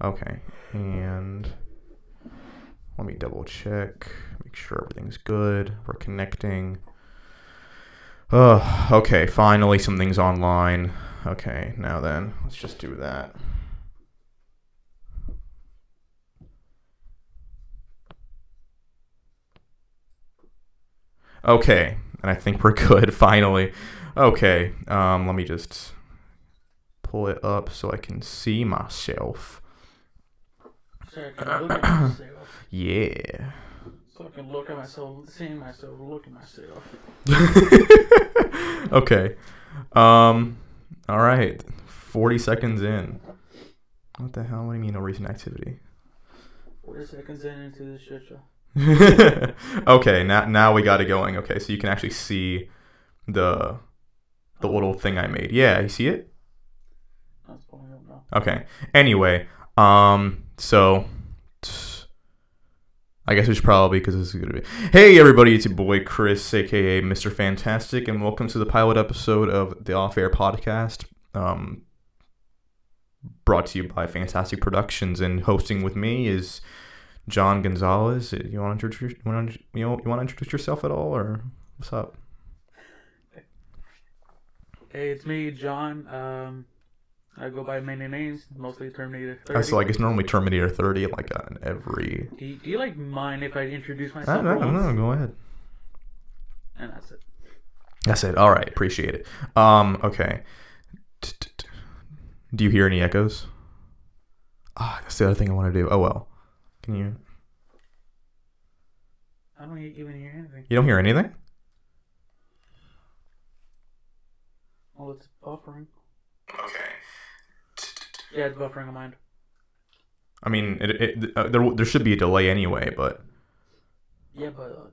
Okay, and let me double check, make sure everything's good. We're connecting. Okay, finally something's online. Okay, now then, let's just do that. Okay, and I think we're good, finally. Okay, let me just pull it up so I can see myself. So I can look at myself. Yeah. So I can look at myself, seeing myself, look at myself. Okay. All right. 40 seconds in. What the hell? What do you mean no recent activity? 40 seconds into this shit show. Okay, now we got it going. Okay, so you can actually see the little thing I made. Yeah, you see it? That's pulling up now. Okay. Anyway, so I guess we should probably, because this is gonna be. Hey everybody, it's your boy Chris, aka Mr. Phantastic, and welcome to the pilot episode of the Off Air Podcast. Brought to you by Phantastic Productions, and hosting with me is John Gonzalez. You want to introduce yourself at all, or what's up? Hey, it's me, John. I go by many names, mostly Terminator 30. So I guess normally Terminator 30, like on every. Do you like mind if I introduce myself? No, go ahead. And that's it. That's it. All right, appreciate it. Okay. Do you hear any echoes? That's the other thing I want to do. Oh well. Can you? I don't even hear anything. You don't hear anything? Oh, it's buffering. Okay. Yeah, it's buffering on mine. I mean, there should be a delay anyway, but. Yeah, but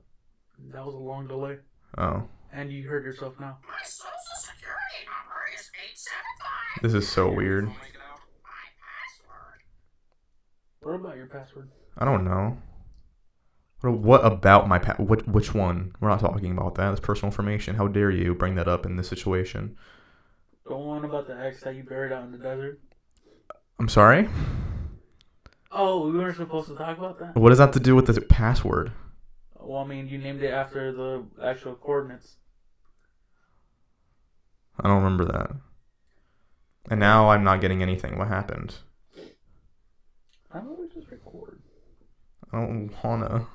that was a long delay. Oh. And you heard yourself now. My social security number is 875. This is so weird. My password. What about your password? I don't know. What about my which one? We're not talking about that. That's personal information. How dare you bring that up in this situation? The one about the ex that you buried out in the desert? I'm sorry? Oh, we weren't supposed to talk about that? What does that have to do with the password? Well, I mean, you named it after the actual coordinates. I don't remember that. And now I'm not getting anything. What happened? I don't know, just record. I don't wanna.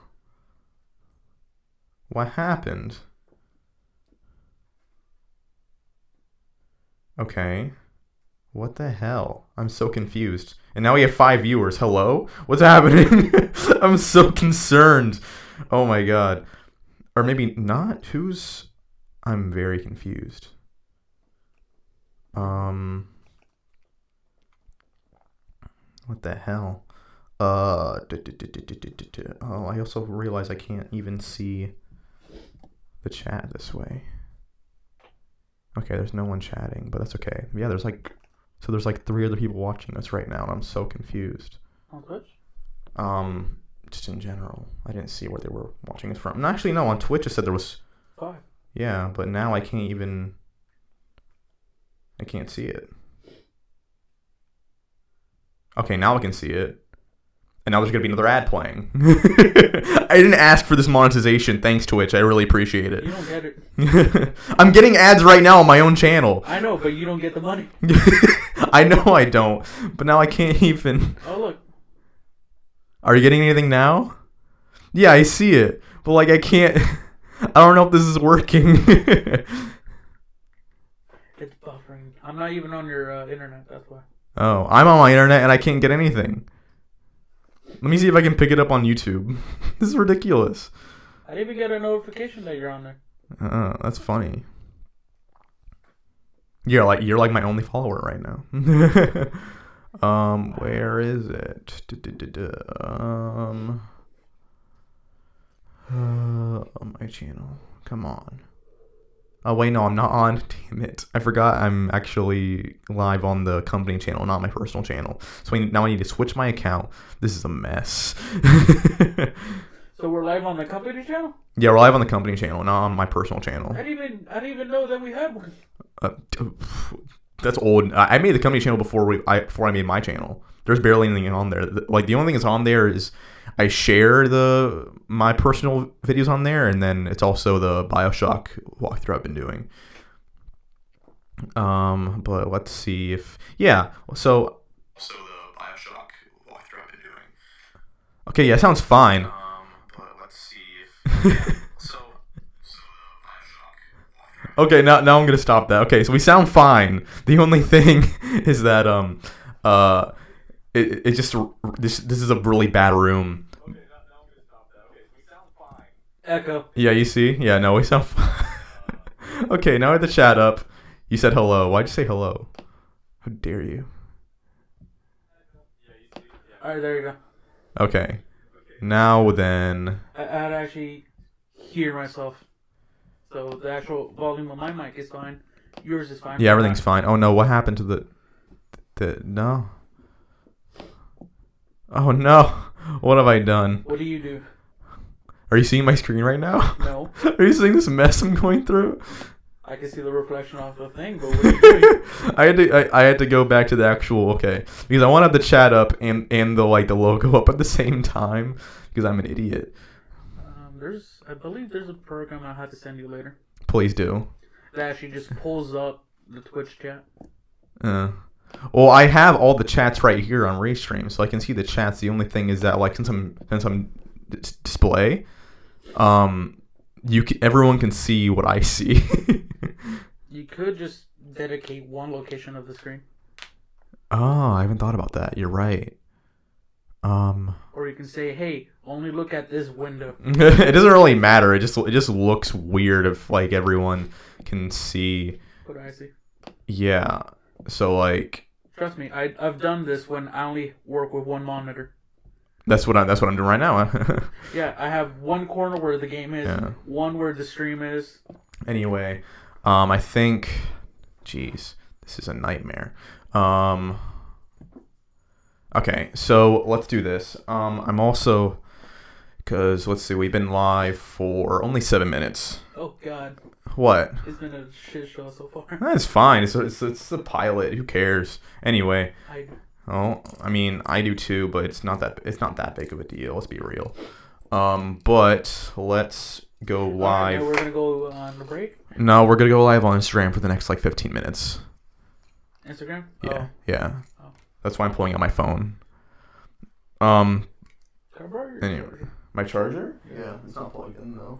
What happened? Okay. What the hell? I'm so confused. And now we have 5 viewers. Hello? What's happening? I'm so concerned. Oh my god. Or maybe not. I'm very confused. What the hell? Oh, I also realize I can't even see the chat this way. Okay, there's no one chatting, but that's okay. Yeah, there's like 3 other people watching us right now, and I'm so confused. On Twitch? Just in general. I didn't see where they were watching us from. And actually, no, on Twitch it said there was 5. Yeah, but now I can't see it. Okay, now I can see it. And now there's going to be another ad playing. I didn't ask for this monetization. Thanks, Twitch. I really appreciate it. You don't get it. I'm getting ads right now on my own channel. I know, but you don't get the money. I know I don't. But now I can't even. Oh, look. Are you getting anything now? Yeah, I see it. But, like, I can't. I don't know if this is working. It's buffering. I'm not even on your internet, that's why. Oh, I'm on my internet and I can't get anything. Let me see if I can pick it up on YouTube. This is ridiculous. I didn't even get a notification that you're on there. That's funny. You're like my only follower right now. Where is it? On my channel. Come on. Oh wait, no, I'm not on. Damn it! I forgot I'm actually live on the company channel, not my personal channel. So now I need to switch my account. This is a mess. So we're live on the company channel? Yeah, we're live on the company channel, not on my personal channel. I didn't even know that we had one. That's old. I made the company channel before I made my channel. There's barely anything on there. Like the only thing that's on there is I share my personal videos on there, and then it's also the BioShock walkthrough I've been doing. But let's see if so the BioShock walkthrough I've been doing. Okay, yeah, sounds fine. But let's see if Okay, now I'm gonna stop that. Okay, so we sound fine. The only thing is that it just this is a really bad room. Okay, now I'm gonna stop that. Okay, so we sound fine. Echo. Yeah, you see? Yeah, no, we sound fine. Okay, now I have the chat up. You said hello. Why'd you say hello? How dare you? All right, there you go. Okay. Now then. I'd actually hear myself. So the actual volume of my mic is fine. Yours is fine. Yeah, everything's fine. Oh no, what happened to the no? Oh no. What have I done? What do you do? Are you seeing my screen right now? No. Are you seeing this mess I'm going through? I can see the reflection off the thing, but what are you doing? I had to go back to the actual because I wanted the chat up and the logo up at the same time because I'm an idiot. I believe there's a program I'll have to send you later Please do. that actually just pulls up the Twitch chat. Well, I have all the chats right here on Restream, so I can see the chats. The only thing is that since I'm display, everyone can see what I see. You could just dedicate one location of the screen. Oh, I haven't thought about that. You're right. Or you can say, "Hey, only look at this window." It doesn't really matter. It just looks weird if everyone can see. What do I see? Yeah. So Trust me, I've done this when I only work with one monitor. That's what I'm doing right now. Yeah, I have one corner where the game is, one where the stream is. Anyway, I think, jeez, this is a nightmare. Okay, so let's do this. I'm also, because let's see, we've been live for only 7 minutes. Oh God. What? It's been a shit show so far. That's fine. It's a pilot. Who cares? Anyway. I do. Oh, I mean, I do too, but it's not that big of a deal. Let's be real. But let's go live. Right, we're gonna go on the break. No, we're gonna go live on Instagram for the next 15 minutes. Instagram? Yeah, oh. yeah. Oh. That's why I'm pulling out my phone. Anyway, my charger? Yeah, it's not plugged in though.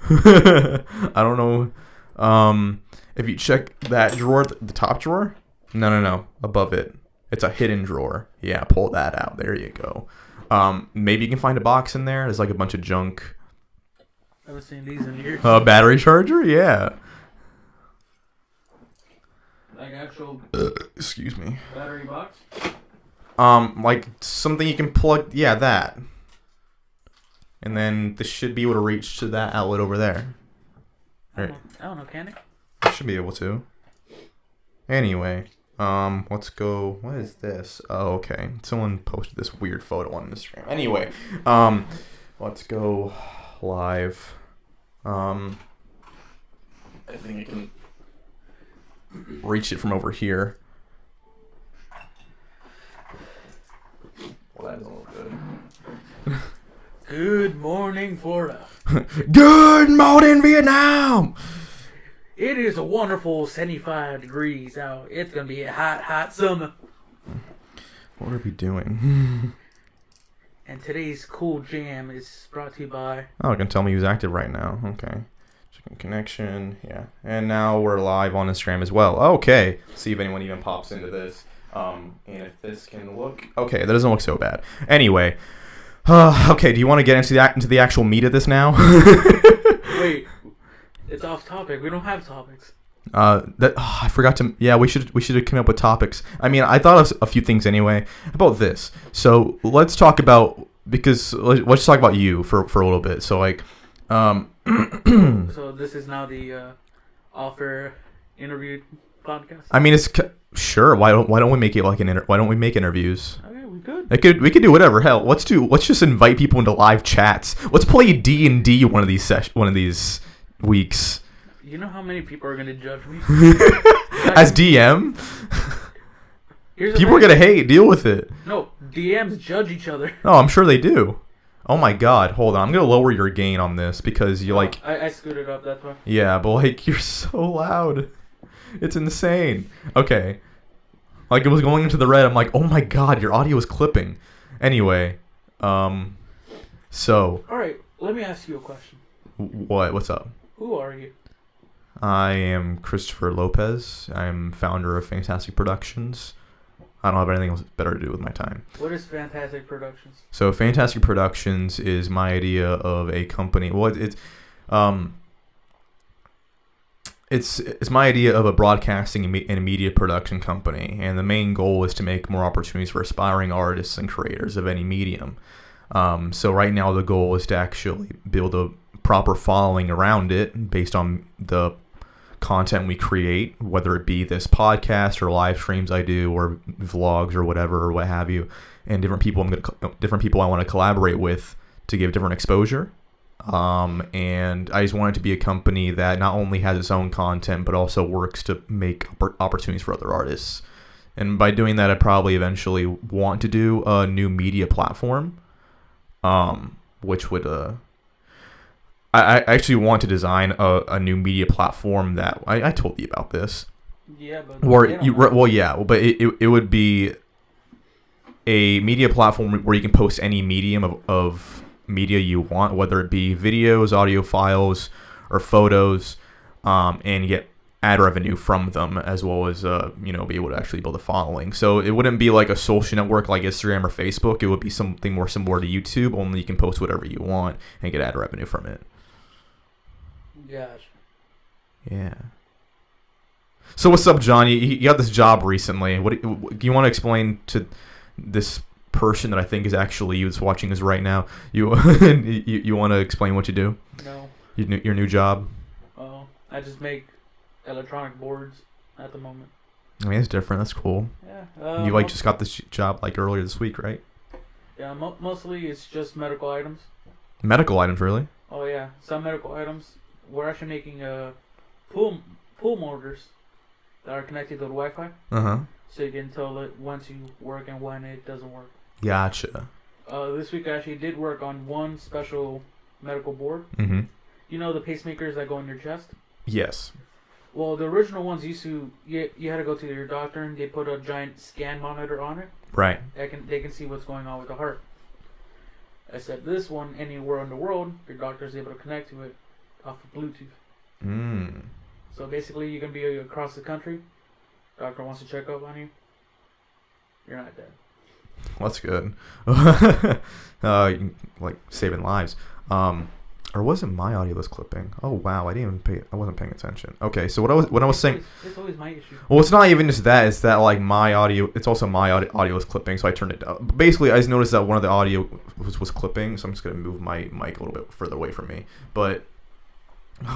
I don't know. If you check that drawer, the top drawer. No. Above it. It's a hidden drawer. Yeah, pull that out. There you go. Maybe you can find a box in there. There's a bunch of junk. I haven't seen these in years. Battery charger? Yeah. Actual excuse me. battery box? Something you can plug. Yeah, that. And then this should be able to reach to that outlet over there. I don't know, can it? Should be able to. Anyway, let's go. What is this? Oh, okay. Someone posted this weird photo on Instagram. Anyway, let's go live. I think I can reach it from over here. Well, that doesn't look good. Good morning, Florida. Good morning, Vietnam. It is a wonderful 75 degrees out. It's going to be a hot, hot summer. What are we doing? And today's cool jam is brought to you by... Oh, it can tell me who's active right now. Okay. Checking connection. Yeah. And now we're live on Instagram as well. Okay. See if anyone even pops into this. And if this can look... Okay, that doesn't look so bad. Anyway. Okay, do you want to get into the actual meat of this now? Wait. It's off topic. We don't have topics. I forgot to. Yeah, we should have come up with topics. I mean, I thought of a few things anyway about this. So let's talk about let's talk about you for a little bit. So So this is now the offer interview podcast. I mean, it's sure. Why don't we make it like why don't we make interviews? Okay, we could. We could do whatever. Hell, let's just invite people into live chats. Let's play D&D one of these weeks. You know how many people are going to judge me? As DM? Here's the People are thing. gonna hate. Deal with it. No, DMs judge each other. No, I'm sure they do. Oh my god, hold on. I'm gonna lower your gain on this because you like. I scooted up. That's why. Yeah, but like you're so loud. It's insane. Okay. Like it was going into the red. I'm like, oh my god, your audio is clipping. Anyway, so All right. Let me ask you a question. what? What's up? Who are you? I am Christopher Lopez. I'm founder of Phantastic Productions. I don't have anything else better to do with my time. What is Phantastic Productions? So Phantastic Productions is my idea of a company. Well, it's my idea of a broadcasting and media production company, and the main goal is to make more opportunities for aspiring artists and creators of any medium. So right now the goal is to actually build a proper following around it based on the content we create, whether it be this podcast or live streams I do or vlogs or whatever or what have you, and different people I want to collaborate with to give different exposure. And I just want it to be a company that not only has its own content but also works to make opportunities for other artists. And by doing that, I probably eventually want to do a new media platform, which would I actually want to design a new media platform that I told you about this. Yeah, but but it would be a media platform where you can post any medium of media you want, whether it be videos, audio files, or photos, and get ad revenue from them, as well as be able to actually build a following. So it wouldn't be like a social network like Instagram or Facebook. It would be something more similar to YouTube, only you can post whatever you want and get ad revenue from it. Gotcha. Yeah. So what's up, John? You got this job recently. What do you want to explain to this person that I think is actually you that's watching this right now? You want to explain what you do? No. Your new job? Oh, I just make electronic boards at the moment. I mean, it's different. That's cool. Yeah. You just got this job like earlier this week, right? Yeah. Mostly it's just medical items. Medical items, really? Oh yeah, some medical items. We're actually making pool motors that are connected to the Wi-Fi, so you can tell it once you work and when it doesn't work. Gotcha. This week I actually did work on one special medical board. Mm-hmm. You know the pacemakers that go in your chest? Yes. Well, the original ones used to you had to go to your doctor and they put a giant scan monitor on it. Right. They can see what's going on with the heart. Except this one, anywhere in the world, your doctor is able to connect to it off of Bluetooth. So basically, you can be across the country. Doctor wants to check up on you. You're not dead. Well, that's good. Like saving lives. Or wasn't my audio was clipping? Oh wow, I wasn't paying attention. Okay, so what I was saying. It's always my issue. Well, it's not even just that. It's that like my audio. It's also my audio was clipping, so I turned it down. But basically, I just noticed that one of the audio was clipping, so I'm just gonna move my mic a little bit further away from me. But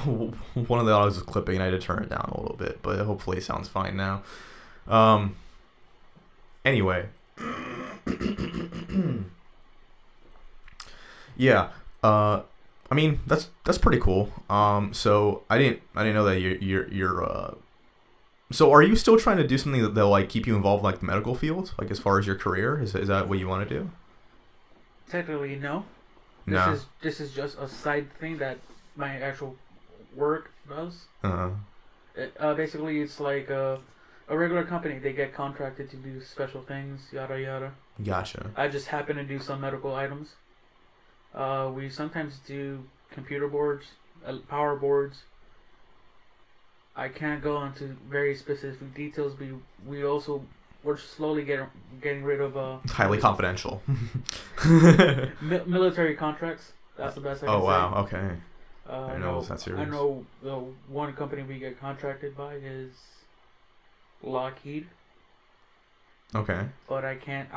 one of the audios was clipping, and I had to turn it down a little bit. But hopefully, it sounds fine now. Anyway. Yeah. I mean that's pretty cool. So I didn't know that you're so are you still trying to do something that'll like keep you involved in, like the medical field, like as far as your career? Is that what you want to do? Technically, no. This is just a side thing that my actual work does. Basically, it's like a regular company. They get contracted to do special things, yada yada. Gotcha. I just happen to do some medical items. We sometimes do computer boards, power boards. I can't go into very specific details, but we're slowly getting rid of highly confidential military contracts. That's the best I can say. Oh wow, okay. I know that's serious. I know the one company we get contracted by is Lockheed. Okay. But I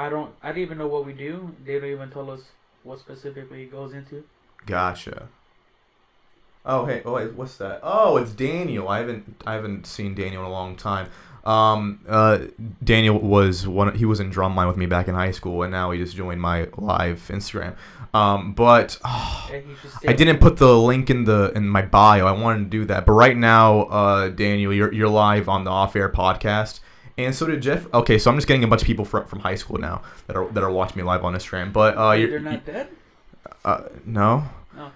don't even know what we do. They don't even tell us what specifically it goes into. Gotcha. Oh hey, oh wait, what's that? Oh, it's Daniel. I haven't seen Daniel in a long time. Daniel was he was in drumline with me back in high school, and now he just joined my live Instagram. But I didn't put the link in my bio. I wanted to do that, but right now, Daniel, you're live on the Off Air podcast, And so did Jeff. Okay, so I'm just getting a bunch of people from high school now that are watching me live on Instagram. But they're not dead? No. No.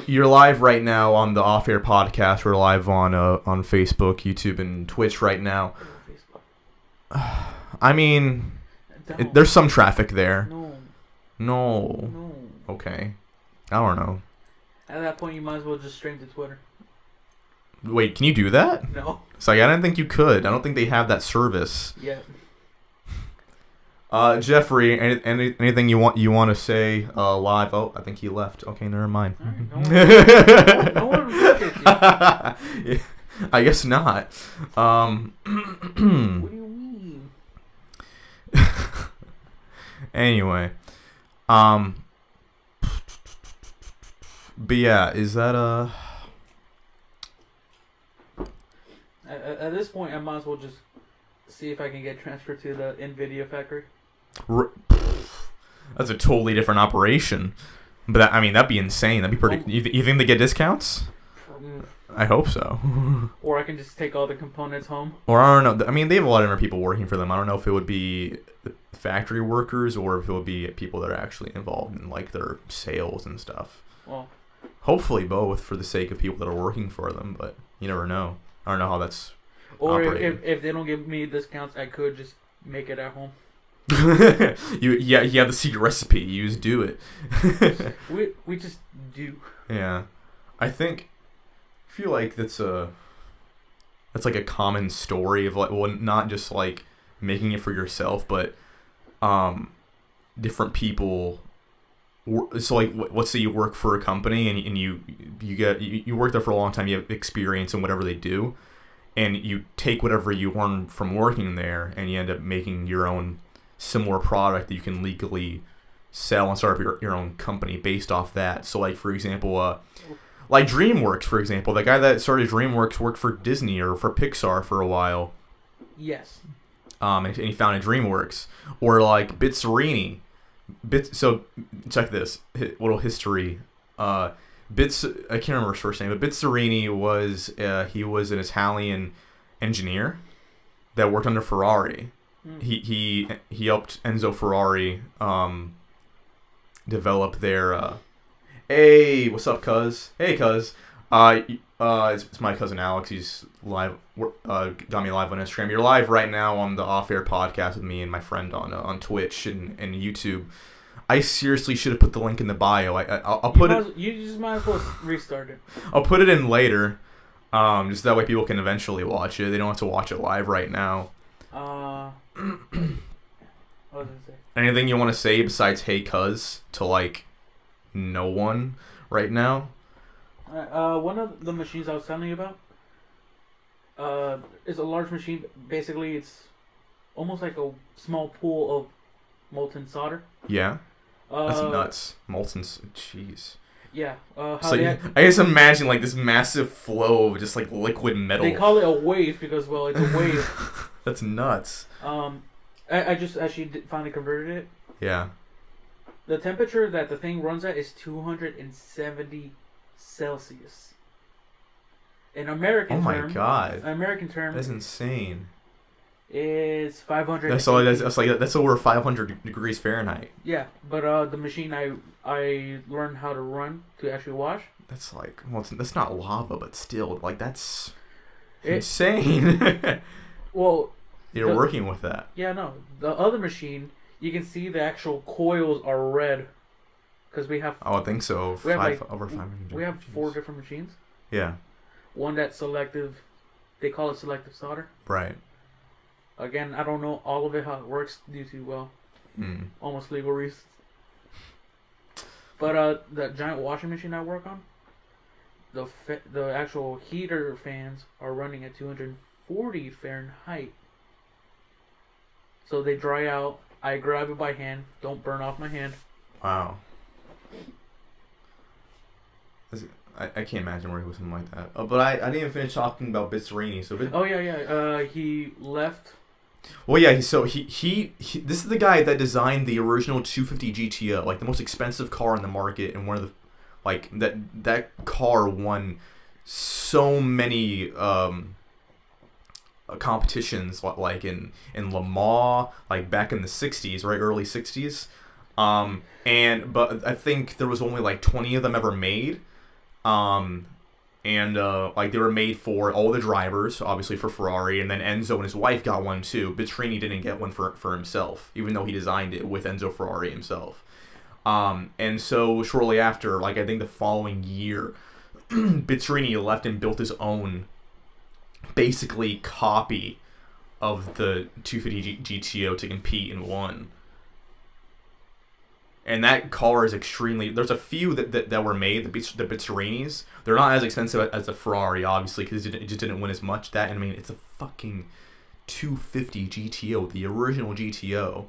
You're live right now on the Off Air podcast. We're live on Facebook, YouTube, and Twitch right now. I mean, there's some traffic there. No. Okay. I don't know. At that point, you might as well just stream to Twitter. Wait, can you do that? No. It's like, I didn't think you could. I don't think they have that service. Yeah. Jeffrey, anything you want to say live? Oh, I think he left. Okay, never mind. Right, no one appreciates you. Yeah, I guess not. What do you mean? Anyway, but yeah, is that At this point, I might as well just see if I can get transferred to the NVIDIA factory. That's a totally different operation. But I mean, that'd be insane. That'd be pretty. You think they get discounts? I hope so. Or I can just take all the components home. Or I don't know. I mean, they have a lot of different people working for them. I don't know if it would be factory workers or if it would be people that are actually involved in like their sales and stuff. Well, hopefully both, for the sake of people that are working for them. But you never know. I don't know how that's. Or if they don't give me discounts, I could just make it at home. you have the secret recipe. You just do it. we just do. Yeah, I feel like that's like a common story of like, well, not just like making it for yourself, but different people. So like, let's say you work for a company and you work there for a long time. You have experience in whatever they do, and you take whatever you learn from working there, and you end up making your own similar product that you can legally sell and start up your own company based off that. So like, for example, like DreamWorks, for example, the guy that started DreamWorks worked for Disney or for Pixar for a while. Yes. And he founded DreamWorks. Or like Bitsarini. So check this little history. I can't remember his first name, but Bitsarini was an Italian engineer that worked under Ferrari. He helped Enzo Ferrari develop their hey, what's up, cuz? Hey, cuz. It's my cousin Alex. He's live. Got me live on Instagram. You're live right now on the Off Air podcast with me and my friend on Twitch and YouTube. I seriously should have put the link in the bio. I'll put it. You just might as well restart it. I'll put it in later. Just that way people can eventually watch it. They don't have to watch it live right now. What was I say? Anything you want to say besides "Hey, cuz" to like no one right now? One of the machines I was telling you about is a large machine. Basically, it's almost like a small pool of molten solder. Yeah, that's nuts. Molten, jeez. Yeah. I just imagine like this massive flow of just like liquid metal. They call it a wave because, well, it's a wave. That's nuts. I just actually finally converted it. Yeah. The temperature that the thing runs at is 270 Celsius. In American term. Oh my god. American term. That's insane. Is 500. That's over 500 degrees Fahrenheit. Yeah, but the machine I learned how to run to actually wash. That's like, well, that's not lava, but still, like, that's insane. Well, you're working with that. Yeah, no. The other machine, you can see the actual coils are red because we have. Oh, I think so. Over 500. We have 4 different machines. Yeah. One that's selective. They call it selective solder. Right. Again, I don't know all of it how it works due to almost legal reasons. But the giant washing machine I work on, the actual heater fans are running at 240 Fahrenheit. So they dry out. I grab it by hand. Don't burn off my hand. Wow. I can't imagine working with something like that. But I didn't even finish talking about Bitsarini. So oh yeah. He left. Well, yeah. So he this is the guy that designed the original 250 GTO, like the most expensive car in the market, and one of the like that car won so many competitions like in Le Mans, like back in the 60s, right, early 60s. But I think there was only like 20 of them ever made. Like they were made for all the drivers, obviously for Ferrari, and then Enzo and his wife got one too. Bitrini didn't get one for himself, even though he designed it with Enzo Ferrari himself. And so shortly after, like I think the following year, Bitrini left and built his own, basically copy of the 250 GTO to compete and won. And that car is extremely... There's a few that were made, the Bizzarinis. They're not as expensive as the Ferrari, obviously, because it just didn't win as much. That, and I mean, it's a fucking 250 GTO, the original GTO.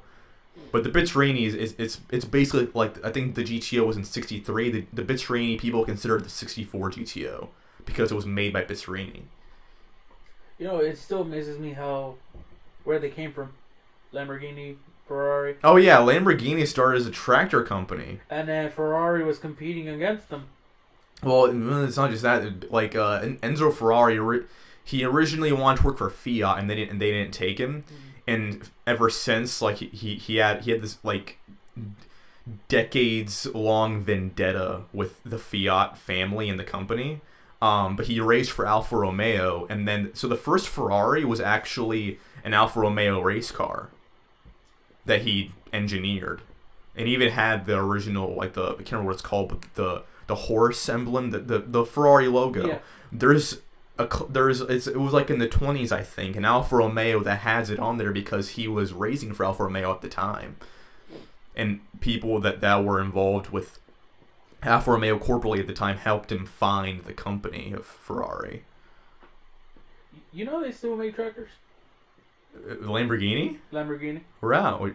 But the Bizzarini it's basically like, I think the GTO was in 63. The Bizzarini people consider it the 64 GTO because it was made by Bizzarini. You know, it still amazes me where they came from. Lamborghini, Ferrari. Oh yeah, Lamborghini started as a tractor company. And then Ferrari was competing against them. Well, it's not just that. Like Enzo Ferrari, he originally wanted to work for Fiat, and they didn't take him. Mm-hmm. And ever since, like he had this like decades long vendetta with the Fiat family and the company. But he raced for Alfa Romeo, and then so the first Ferrari was actually an Alfa Romeo race car that he engineered, and he even had the original, like I can't remember what it's called, but the horse emblem, the Ferrari logo. Yeah. It was like in the 20s, I think, and Alfa Romeo that has it on there because he was racing for Alfa Romeo at the time, and people that were involved with Alfa Romeo corporately at the time helped him find the company of Ferrari. You know they still make tractors? Lamborghini? Lamborghini. Wow.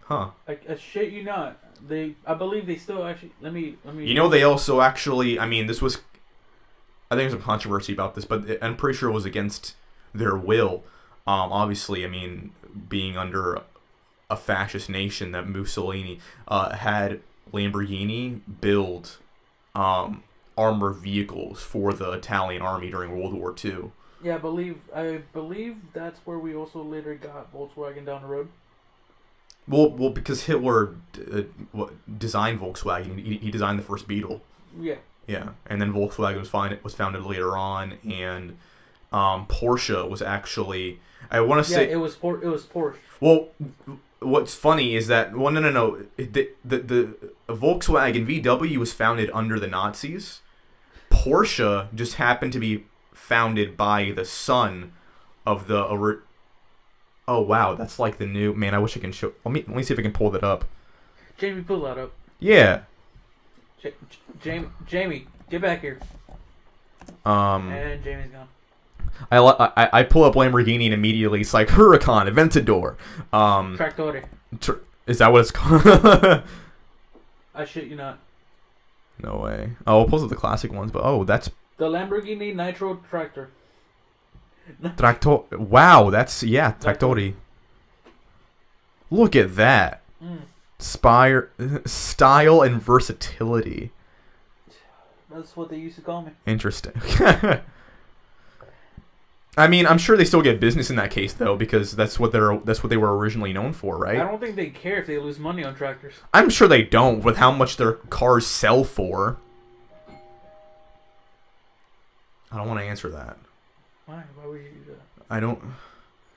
Huh. I shit you not. I believe they still actually... Let me... You know, they also actually... I mean, this was... I think there's some controversy about this, but I'm pretty sure it was against their will. Obviously, I mean, being under a fascist nation, that Mussolini had Lamborghini build armored vehicles for the Italian army during World War II. Yeah, I believe that's where we also later got Volkswagen down the road. Well, because Hitler designed Volkswagen. He designed the first Beetle. Yeah. Yeah, and then Volkswagen was founded later on, and Porsche was actually, I want to say... Yeah, it was Porsche. Well, what's funny is that... Well, no. The Volkswagen VW was founded under the Nazis. Porsche just happened to be founded by the son of the... Oh, wow, that's like the new... Man, I wish I can show... Let me see if I can pull that up. Jamie, pull that up. Yeah. Jamie, get back here. And Jamie's gone. I pull up Lamborghini and immediately it's like Huracan, Aventador. Tractore. Is that what it's called? I shit you not. No way. Oh, we'll post up the classic ones, but that's... The Lamborghini Nitro Tractor. Tractor. Wow, that's... Yeah, Trattori. Look at that. Style and versatility. That's what they used to call me. Interesting. I mean, I'm sure they still get business in that case though, because that's what they were originally known for, right? I don't think they care if they lose money on tractors. I'm sure they don't, with how much their cars sell for. I don't want to answer that. Why? Why would you do that? I don't.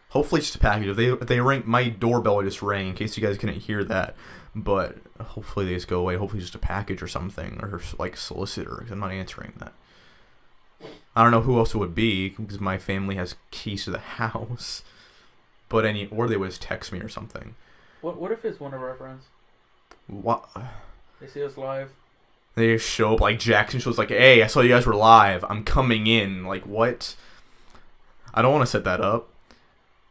Hopefully, it's just a package. If they ring, my doorbell just rang in case you guys couldn't hear that. But hopefully they just go away. Hopefully, just a package or something, or like solicitor. Because I'm not answering that. I don't know who else it would be because my family has keys to the house. But or they would just text me or something. What if it's one of our friends? What? They see us live. They just show up like Jackson shows like, "Hey, I saw you guys were live. I'm coming in." Like what? I don't want to set that up.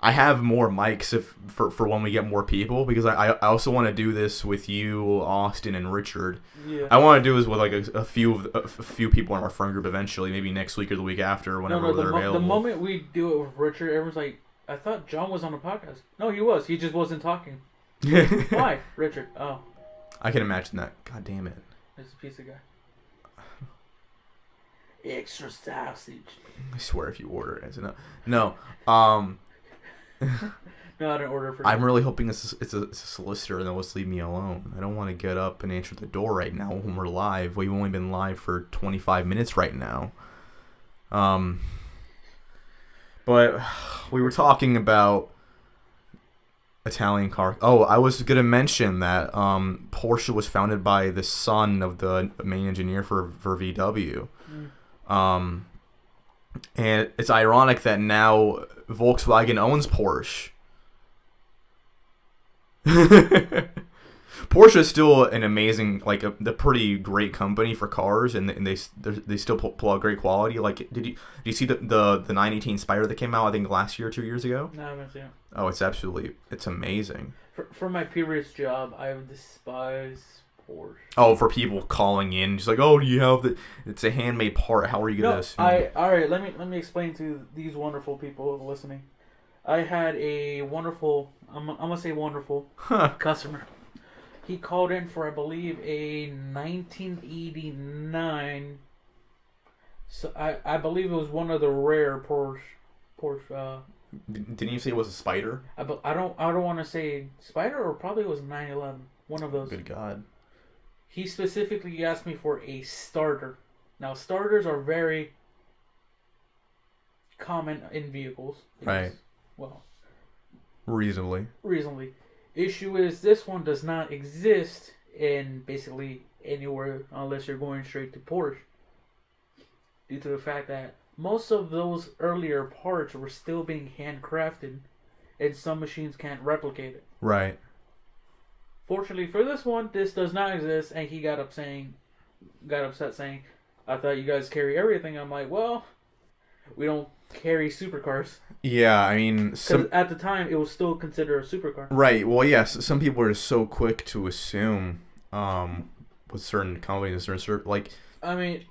I have more mics for when we get more people because I also want to do this with you, Austin, and Richard. Yeah. I want to do this with like a few people in our friend group eventually, maybe next week or the week after, whenever they're available. The moment we do it with Richard, everyone's like, "I thought John was on the podcast." No, he was. He just wasn't talking. Why, Richard? Oh, I can imagine that. God damn it. He's a piece of guy. extra sausage. I swear if you order it, no. No, I didn't order for. I'm really hoping it's a solicitor and they'll just leave me alone. I don't want to get up and answer the door right now when we're live. We've only been live for 25 minutes right now. But we were talking about Italian car. Oh, I was gonna mention that Porsche was founded by the son of the main engineer for VW. And it's ironic that now Volkswagen owns Porsche. Porsche is still an amazing, like a pretty great company for cars, and they still pull out great quality. Like, did you see the 918 Spider that came out? I think last year or 2 years ago. No, I haven't seen it. Oh, it's amazing. For my previous job, I would despise Porsche. Oh, for people calling in, just like, oh, do you have the? It's a handmade part. How are you gonna assume? All right. Let me explain to these wonderful people listening. I had a wonderful, I'm gonna say wonderful customer. He called in for, I believe, a 1989. So I believe it was one of the rare Porsche. Didn't you say it was a Spider? I don't want to say Spider, or probably it was 911. One of those. Good God. He specifically asked me for a starter. Now starters are very common in vehicles. Right. Well, reasonably. Issue is this one does not exist in basically anywhere unless you're going straight to Porsche. Due to the fact that most of those earlier parts were still being handcrafted, and some machines can't replicate it. Right. Fortunately for this one, this does not exist, and he got upset saying, "I thought you guys carry everything." I'm like, well, we don't carry supercars. Yeah, I mean, because at the time it was still considered a supercar. Right. Well, yes. Some people are so quick to assume, with certain companies, like. I mean,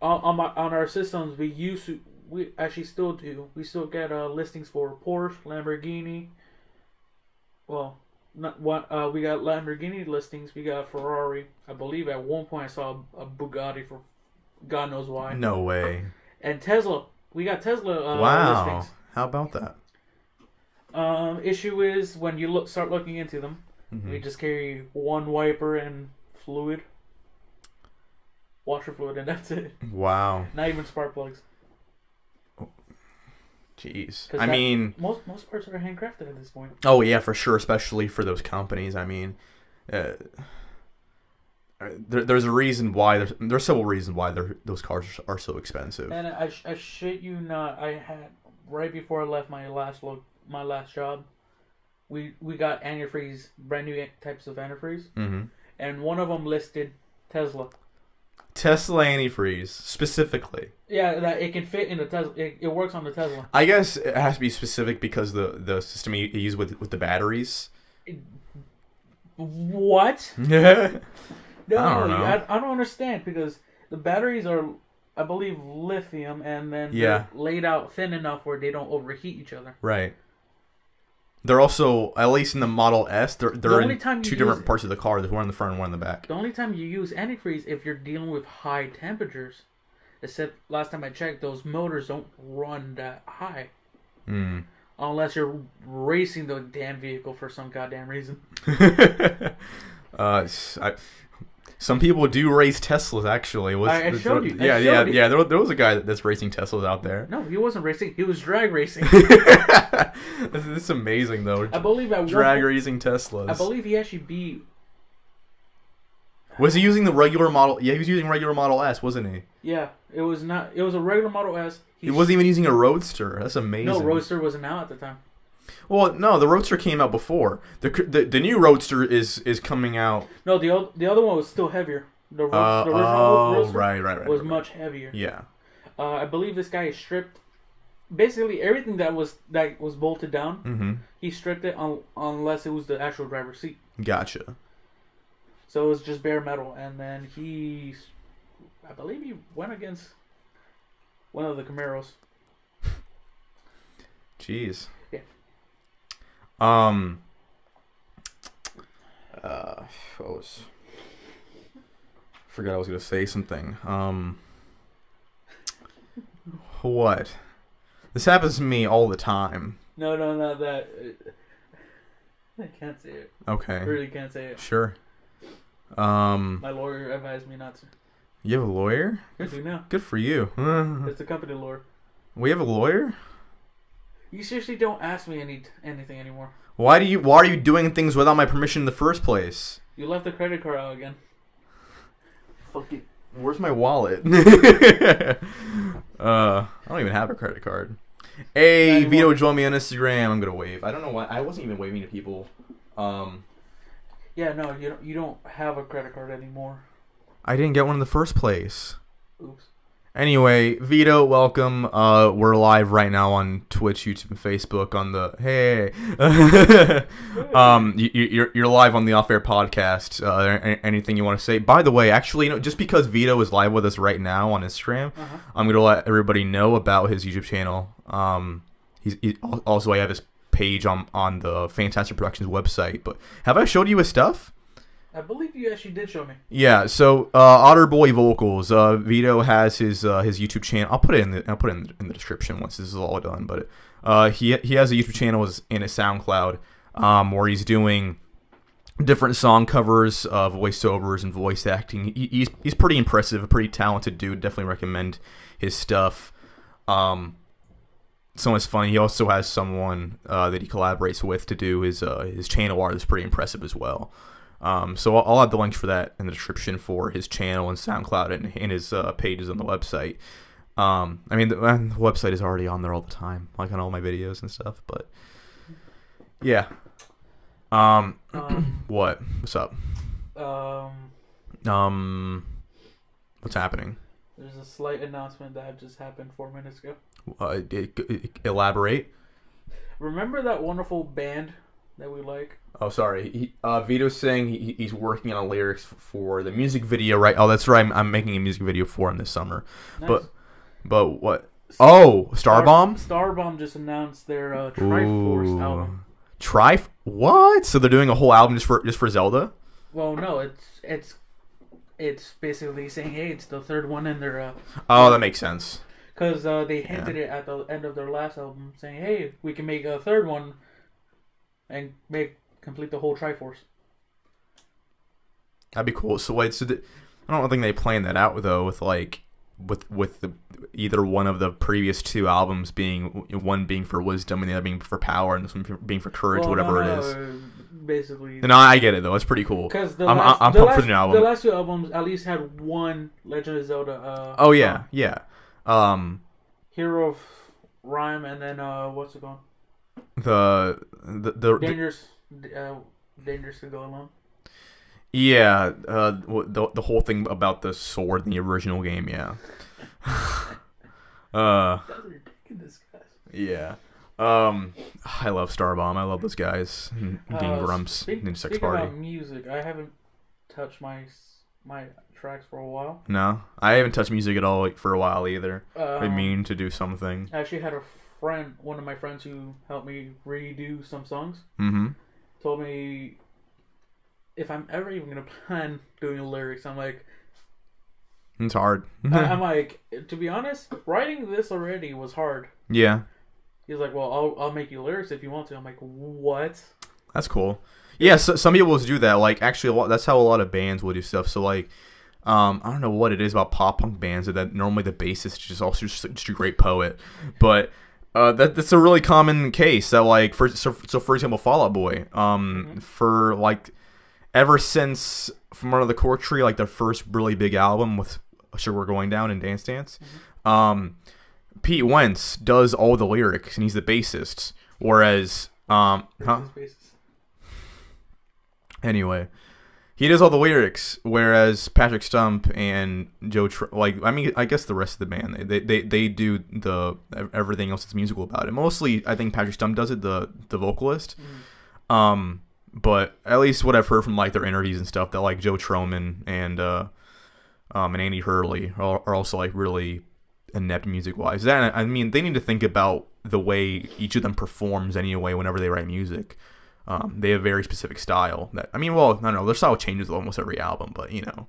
on our systems, we actually still do. We still get listings for Porsche, Lamborghini. Well, not what we got Lamborghini listings. We got Ferrari. I believe at one point I saw a Bugatti for God knows why. No way. And Tesla. We got Tesla wow. listings. How about that? Issue is when you start looking into them, we just carry one wiper and fluid, washer fluid, and that's it. Wow. Not even spark plugs. Jeez. I mean, most parts are handcrafted at this point. Oh yeah, for sure, especially for those companies. I mean, there's a reason why there's several reasons why those cars are so expensive. And I shit you not, I had right before I left my last job, we got antifreeze, brand new types of antifreeze, and one of them listed Tesla. Tesla antifreeze specifically. Yeah, that it can fit in the Tesla. It works on the Tesla. I guess it has to be specific because the system you use with the batteries. What? Yeah. No, I don't understand, because the batteries are, I believe, lithium, and then they're laid out thin enough where they don't overheat each other. Right. They're also, at least in the Model S, they're in two different parts of the car. There's one in the front and one in the back. The only time you use antifreeze if you're dealing with high temperatures. Except last time I checked, those motors don't run that high. Unless you're racing the damn vehicle for some goddamn reason. Some people do race Teslas, actually. I showed you. Yeah. There was a guy that's racing Teslas out there. No, he wasn't racing. He was drag racing. This is amazing, though. I believe drag racing Teslas. I believe he actually beat. Was he using the regular model? Yeah, he was using regular Model S, wasn't he? Yeah, it was not. It was a regular Model S. He wasn't even using a Roadster. That's amazing. No, Roadster wasn't out at the time. Well, no, the Roadster came out before. The new Roadster is coming out. No, the other one was still heavier. The original Roadster right, was much heavier. Yeah. I believe this guy stripped basically everything that was bolted down. He stripped it unless it was the actual driver's seat. Gotcha. So it was just bare metal, and then I believe he went against one of the Camaros. Jeez. Yeah. Forgot I was gonna say something. What? This happens to me all the time. No, not that. I can't say it. Okay. I really can't say it. Sure. My lawyer advised me not to. You have a lawyer? I do now. Good for you. It's the company lawyer. We have a lawyer? You seriously don't ask me anything anymore. Why are you doing things without my permission in the first place? You left the credit card out again. Fuck it. Where's my wallet? I don't even have a credit card. Hey, Vito, join me on Instagram. I'm gonna wave. I don't know why. I wasn't even waving to people. Yeah, no, you don't have a credit card anymore. I didn't get one in the first place. Oops. Anyway, Vito, welcome. We're live right now on Twitch, YouTube, and Facebook. On the you're live on the Off Air podcast. Anything you want to say? By the way, actually, just because Vito is live with us right now on Instagram, I'm gonna let everybody know about his YouTube channel. He also I have his page on the Phantastic Productions website. But have I showed you his stuff? I believe you actually did show me. Yeah, so Otterboy Vocals. Vito has his YouTube channel. I'll put it in the description once this is all done. But he has a YouTube channel and a SoundCloud where he's doing different song covers, voiceovers, and voice acting. He's pretty impressive, a pretty talented dude. Definitely recommend his stuff. Someone's funny. He also has someone that he collaborates with to do his channel art. That's pretty impressive as well. So I'll add the links for that in the description for his channel and SoundCloud and his pages on the website. I mean, the website is already on there all the time, like on all my videos and stuff. But yeah. What? What's up? What's happening? There's a slight announcement that just happened 4 minutes ago. Elaborate. Remember that wonderful band that we like? Oh, sorry. Vito's saying he's working on lyrics for the music video, right? Oh, that's right. I'm making a music video for him this summer. Nice. But what? Oh, Starbomb? Starbomb just announced their Triforce album. What? So they're doing a whole album just for Zelda? Well, no, it's basically saying, hey, it's the third one in their. Oh, that makes sense. Because they hinted it at the end of their last album, saying, hey, we can make a third one and complete the whole Triforce. That'd be cool. So wait, I don't think they planned that out though. With either one of the previous two albums one being for wisdom and the other being for power, and this one being for courage, whatever it is. Basically. No, I get it though. It's pretty cool. Because I'm pumped for the new album. The last two albums at least had one Legend of Zelda. Oh yeah, yeah. Hero of Rhyme, and then what's it called? The Dangerous to Go Alone. Yeah, the whole thing about the sword in the original game, yeah. That's ridiculous, guys. Yeah. I love Starbomb. I love those guys. Game Grumps. Speaking Sex Party. about music, I haven't touched my tracks for a while. No, I haven't touched music at all for a while either. I mean to do something. I actually had one of my friends who helped me redo some songs. Mm-hmm. Told me if I'm ever even gonna plan doing lyrics, I'm like, it's hard. I'm like, to be honest, writing this already was hard. Yeah. He's like, well, I'll make you lyrics if you want to. I'm like, what? That's cool. Yeah, so some people do that. Like, actually, that's how a lot of bands will do stuff. So, like, I don't know what it is about pop punk bands that normally the bassist is also just a great poet, but that's a really common case. That like, for example, Fall Out Boy, for like ever since From Under the Cork Tree, like their first really big album with Sugar We're Going Down and Dance Dance, Pete Wentz does all the lyrics and he's the bassist, whereas Anyway, he does all the lyrics, whereas Patrick Stump and Joe, I guess the rest of the band, they do everything else that's musical about it. Mostly, I think Patrick Stump does it, the vocalist. But at least what I've heard from like their interviews and stuff, that like Joe Troman and Andy Hurley are also like really inept music wise. That, I mean, they need to think about the way each of them performs anyway whenever they write music. They have very specific style. I don't know. Their style changes almost every album, but you know,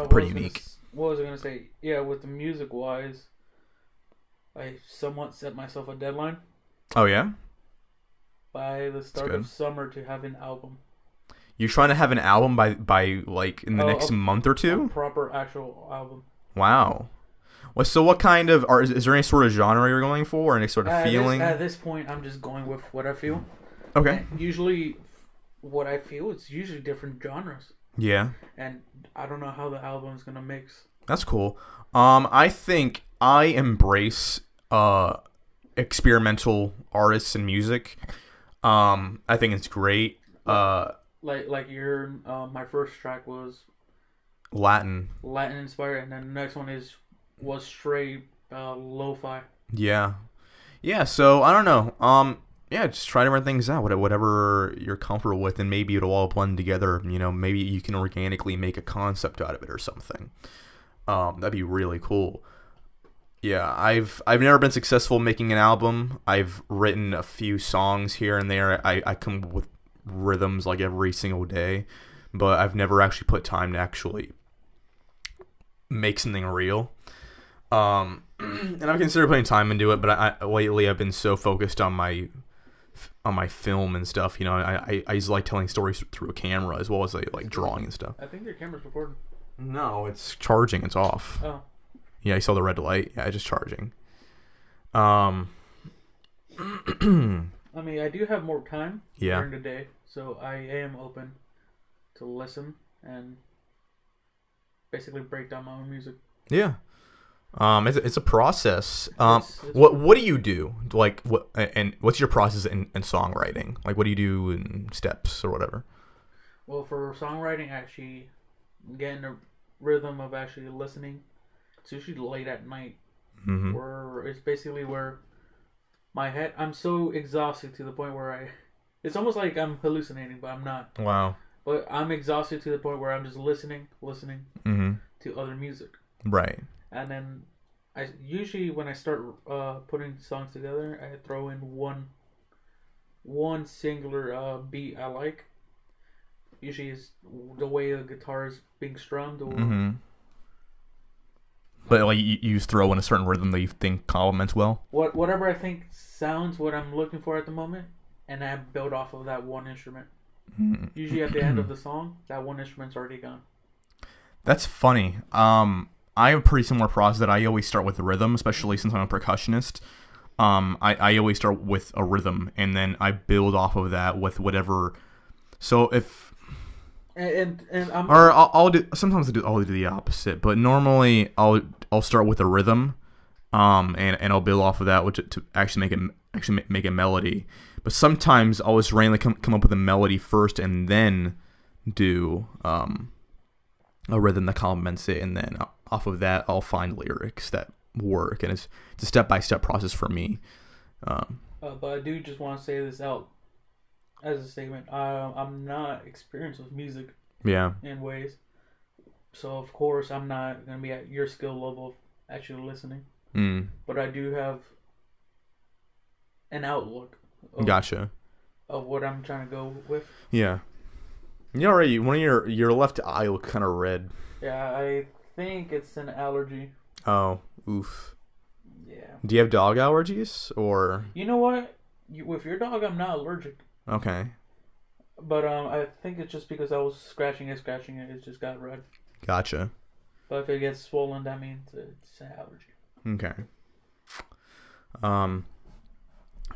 pretty unique. What was I gonna say? Yeah, with the music wise, I somewhat set myself a deadline Oh yeah. by the start good. of summer to have an album. You're trying to have an album by like in the next month or A two? proper actual album. Wow. Well, so what kind of is there any sort of genre you're going for, or any sort of feeling? At this point, I'm just going with what I feel. Okay. And usually, what I feel, it's usually different genres. Yeah. And I don't know how the album's gonna mix. That's cool. I think I embrace experimental artists and music. I think it's great. Like your my first track was Latin inspired, and then the next one was straight lo-fi. Yeah. So I don't know. Yeah, just try different things out, whatever you're comfortable with, and maybe it'll all blend together. You know, maybe you can organically make a concept out of it or something. That'd be really cool. Yeah, I've never been successful making an album. I've written a few songs here and there. I come up with rhythms like every single day, but I've never actually put time to actually make something real. And I've considered putting time into it, but lately I've been so focused on my film and stuff. You know, I just like telling stories through a camera as well as like drawing and stuff. I think your camera's recording. No, it's charging. It's off. Oh. Yeah, you saw the red light. Yeah, it's just charging. I mean, I do have more time during the day, so I am open to listen and basically break down my own music. Yeah. It's a process. It's What do you do? Like what's your process in songwriting? Like what do you do in steps or whatever? Well, for songwriting, actually getting a rhythm of actually listening. It's usually late at night, where it's basically where my head. I'm so exhausted to the point where it's almost like I'm hallucinating, but I'm not. Wow. But I'm exhausted to the point where I'm just listening to other music. Right. And then I usually when I start putting songs together, I throw in one singular beat I like. Usually is the way the guitar is being strummed, or but like you just throw in a certain rhythm that you think complements well. Whatever I think sounds what I'm looking for at the moment, and I build off of that one instrument. Usually at the end of the song, that one instrument's already gone. That's funny. I have a pretty similar process that I always start with the rhythm, especially since I'm a percussionist. I always start with a rhythm, and then I build off of that with whatever. So if I'll do sometimes I'll do the opposite, but normally I'll start with a rhythm, and I'll build off of that, which to actually make a melody. But sometimes I'll just randomly come up with a melody first, and then do a rhythm that complements it, and then off of that I'll find lyrics that work, and it's a step-by-step process for me. But I do just want to say this out as a statement. I'm not experienced with music. Yeah. In ways, so of course I'm not gonna be at your skill level of actually listening. But I do have an outlook. Gotcha. Of what I'm trying to go with. Yeah. You already one of your left eye look kind of red. Yeah, I think it's an allergy. Oh, oof. Yeah. Do you have dog allergies or? You know what? With your dog, I'm not allergic. Okay. But I think it's just because I was scratching it, it just got red. Gotcha. But if it gets swollen, that means it's an allergy. Okay.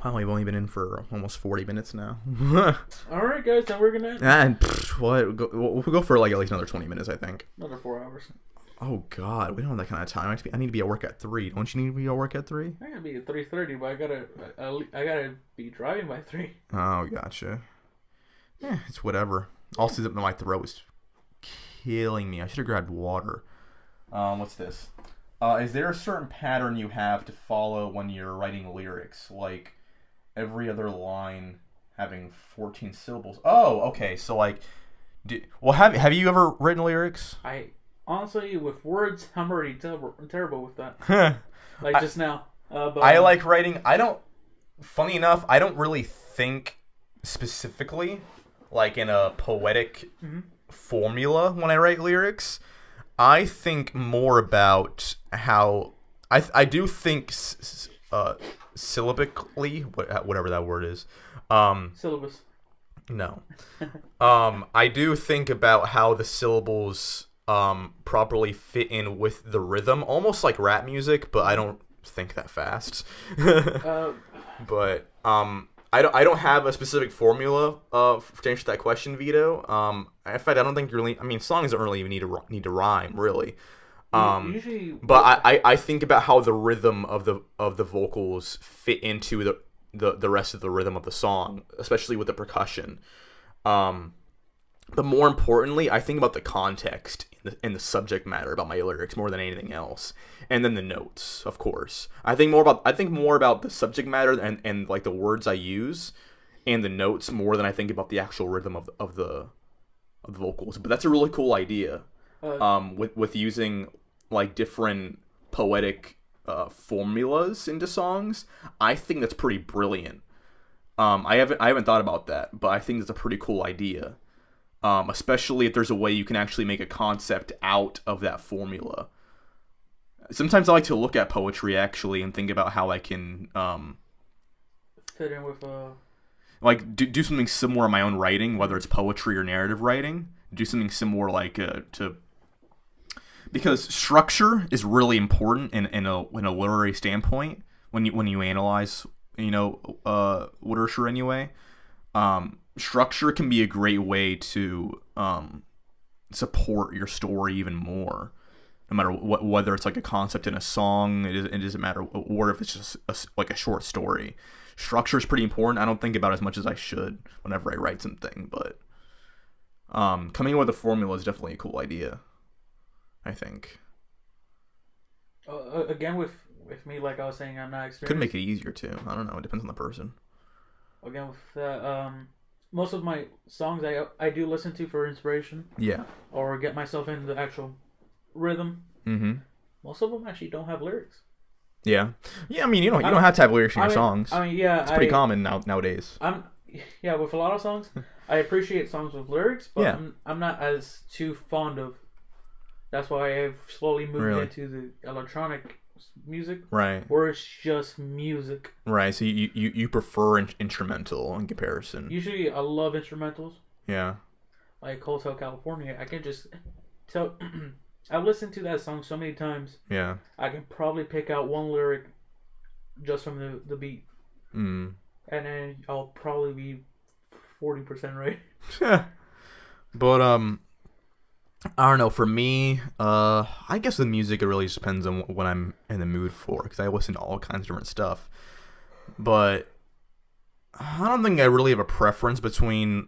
Well, we've only been in for almost 40 minutes now. All right, guys, then we're gonna. And we'll go for like at least another 20 minutes, I think. Another 4 hours. Oh God, we don't have that kind of time. I need to be at work at 3. Don't you need to be at work at 3? I gotta be at 3:30, but I gotta be driving by 3. Oh, gotcha. Yeah, it's whatever. Also, my throat is killing me. I should have grabbed water. What's this? Is there a certain pattern you have to follow when you're writing lyrics? Like every other line having 14 syllables? Oh, okay. So like, have you ever written lyrics? Honestly, with words, I'm already terrible with that. Like just now. But I like writing. Funny enough, I don't really think specifically like in a poetic formula when I write lyrics. I think more about how I do think syllabically, whatever that word is. Syllabus. No. I do think about how the syllables properly fit in with the rhythm, almost like rap music, but I don't think that fast. But I don't have a specific formula to answer that question, Vito. In fact, I don't think really. I mean, songs don't really even need to rhyme, really. Usually, but I think about how the rhythm of the vocals fit into the rest of the rhythm of the song, especially with the percussion. But more importantly, I think about the context and the subject matter about my lyrics more than anything else, and then the notes, of course. I think more about the subject matter and like the words I use, and the notes more than I think about the actual rhythm of the vocals. But that's a really cool idea. With using like different poetic formulas into songs, I think that's pretty brilliant. I haven't thought about that, but I think it's a pretty cool idea. Especially if there's a way you can actually make a concept out of that formula. Sometimes I like to look at poetry actually and think about how I can fit in with like do something similar in my own writing, whether it's poetry or narrative writing. Do something similar like because structure is really important in a literary standpoint when you analyze literature anyway. Structure can be a great way to support your story even more, no matter whether it's like a concept in a song. It doesn't matter, or if it's just like a short story. Structure is pretty important. I don't think about it as much as I should whenever I write something, but coming up with a formula is definitely a cool idea, I think. Again, with me, like I was saying, I'm not experienced. Could make it easier too. I don't know. It depends on the person. Again, with that, most of my songs I do listen to for inspiration. Yeah. Or get myself into the actual rhythm. Mm-hmm. Most of them actually don't have lyrics. Yeah. Yeah, I mean, you don't have to have lyrics in your songs. I mean, yeah. It's pretty common nowadays. With a lot of songs, I appreciate songs with lyrics, but yeah. I'm not as too fond of. That's why I've slowly moved into the electronic music, right? Where it's just music, right? So you prefer instrumental in comparison. Usually, I love instrumentals. Yeah, like Hotel California. I can just tell. I've listened to that song so many times. Yeah, I can probably pick out one lyric just from the beat, and then I'll probably be 40% right. But I don't know. For me, I guess the music, it really just depends on what I'm in the mood for, because I listen to all kinds of different stuff. But I don't think I really have a preference between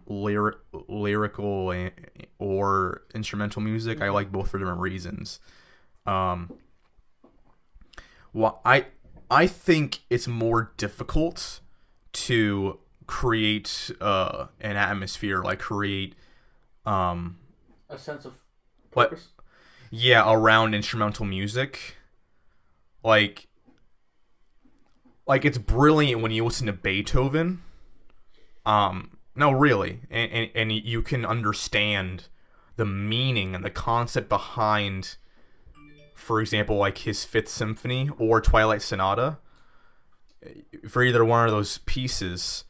lyrical or instrumental music. I like both for different reasons. Well, I think it's more difficult to create an atmosphere, like create a sense of purpose. Yeah, around instrumental music. Like it's brilliant when you listen to Beethoven. No, really, and you can understand the meaning and the concept behind, for example, like his Fifth Symphony or Twilight Sonata. For either one of those pieces,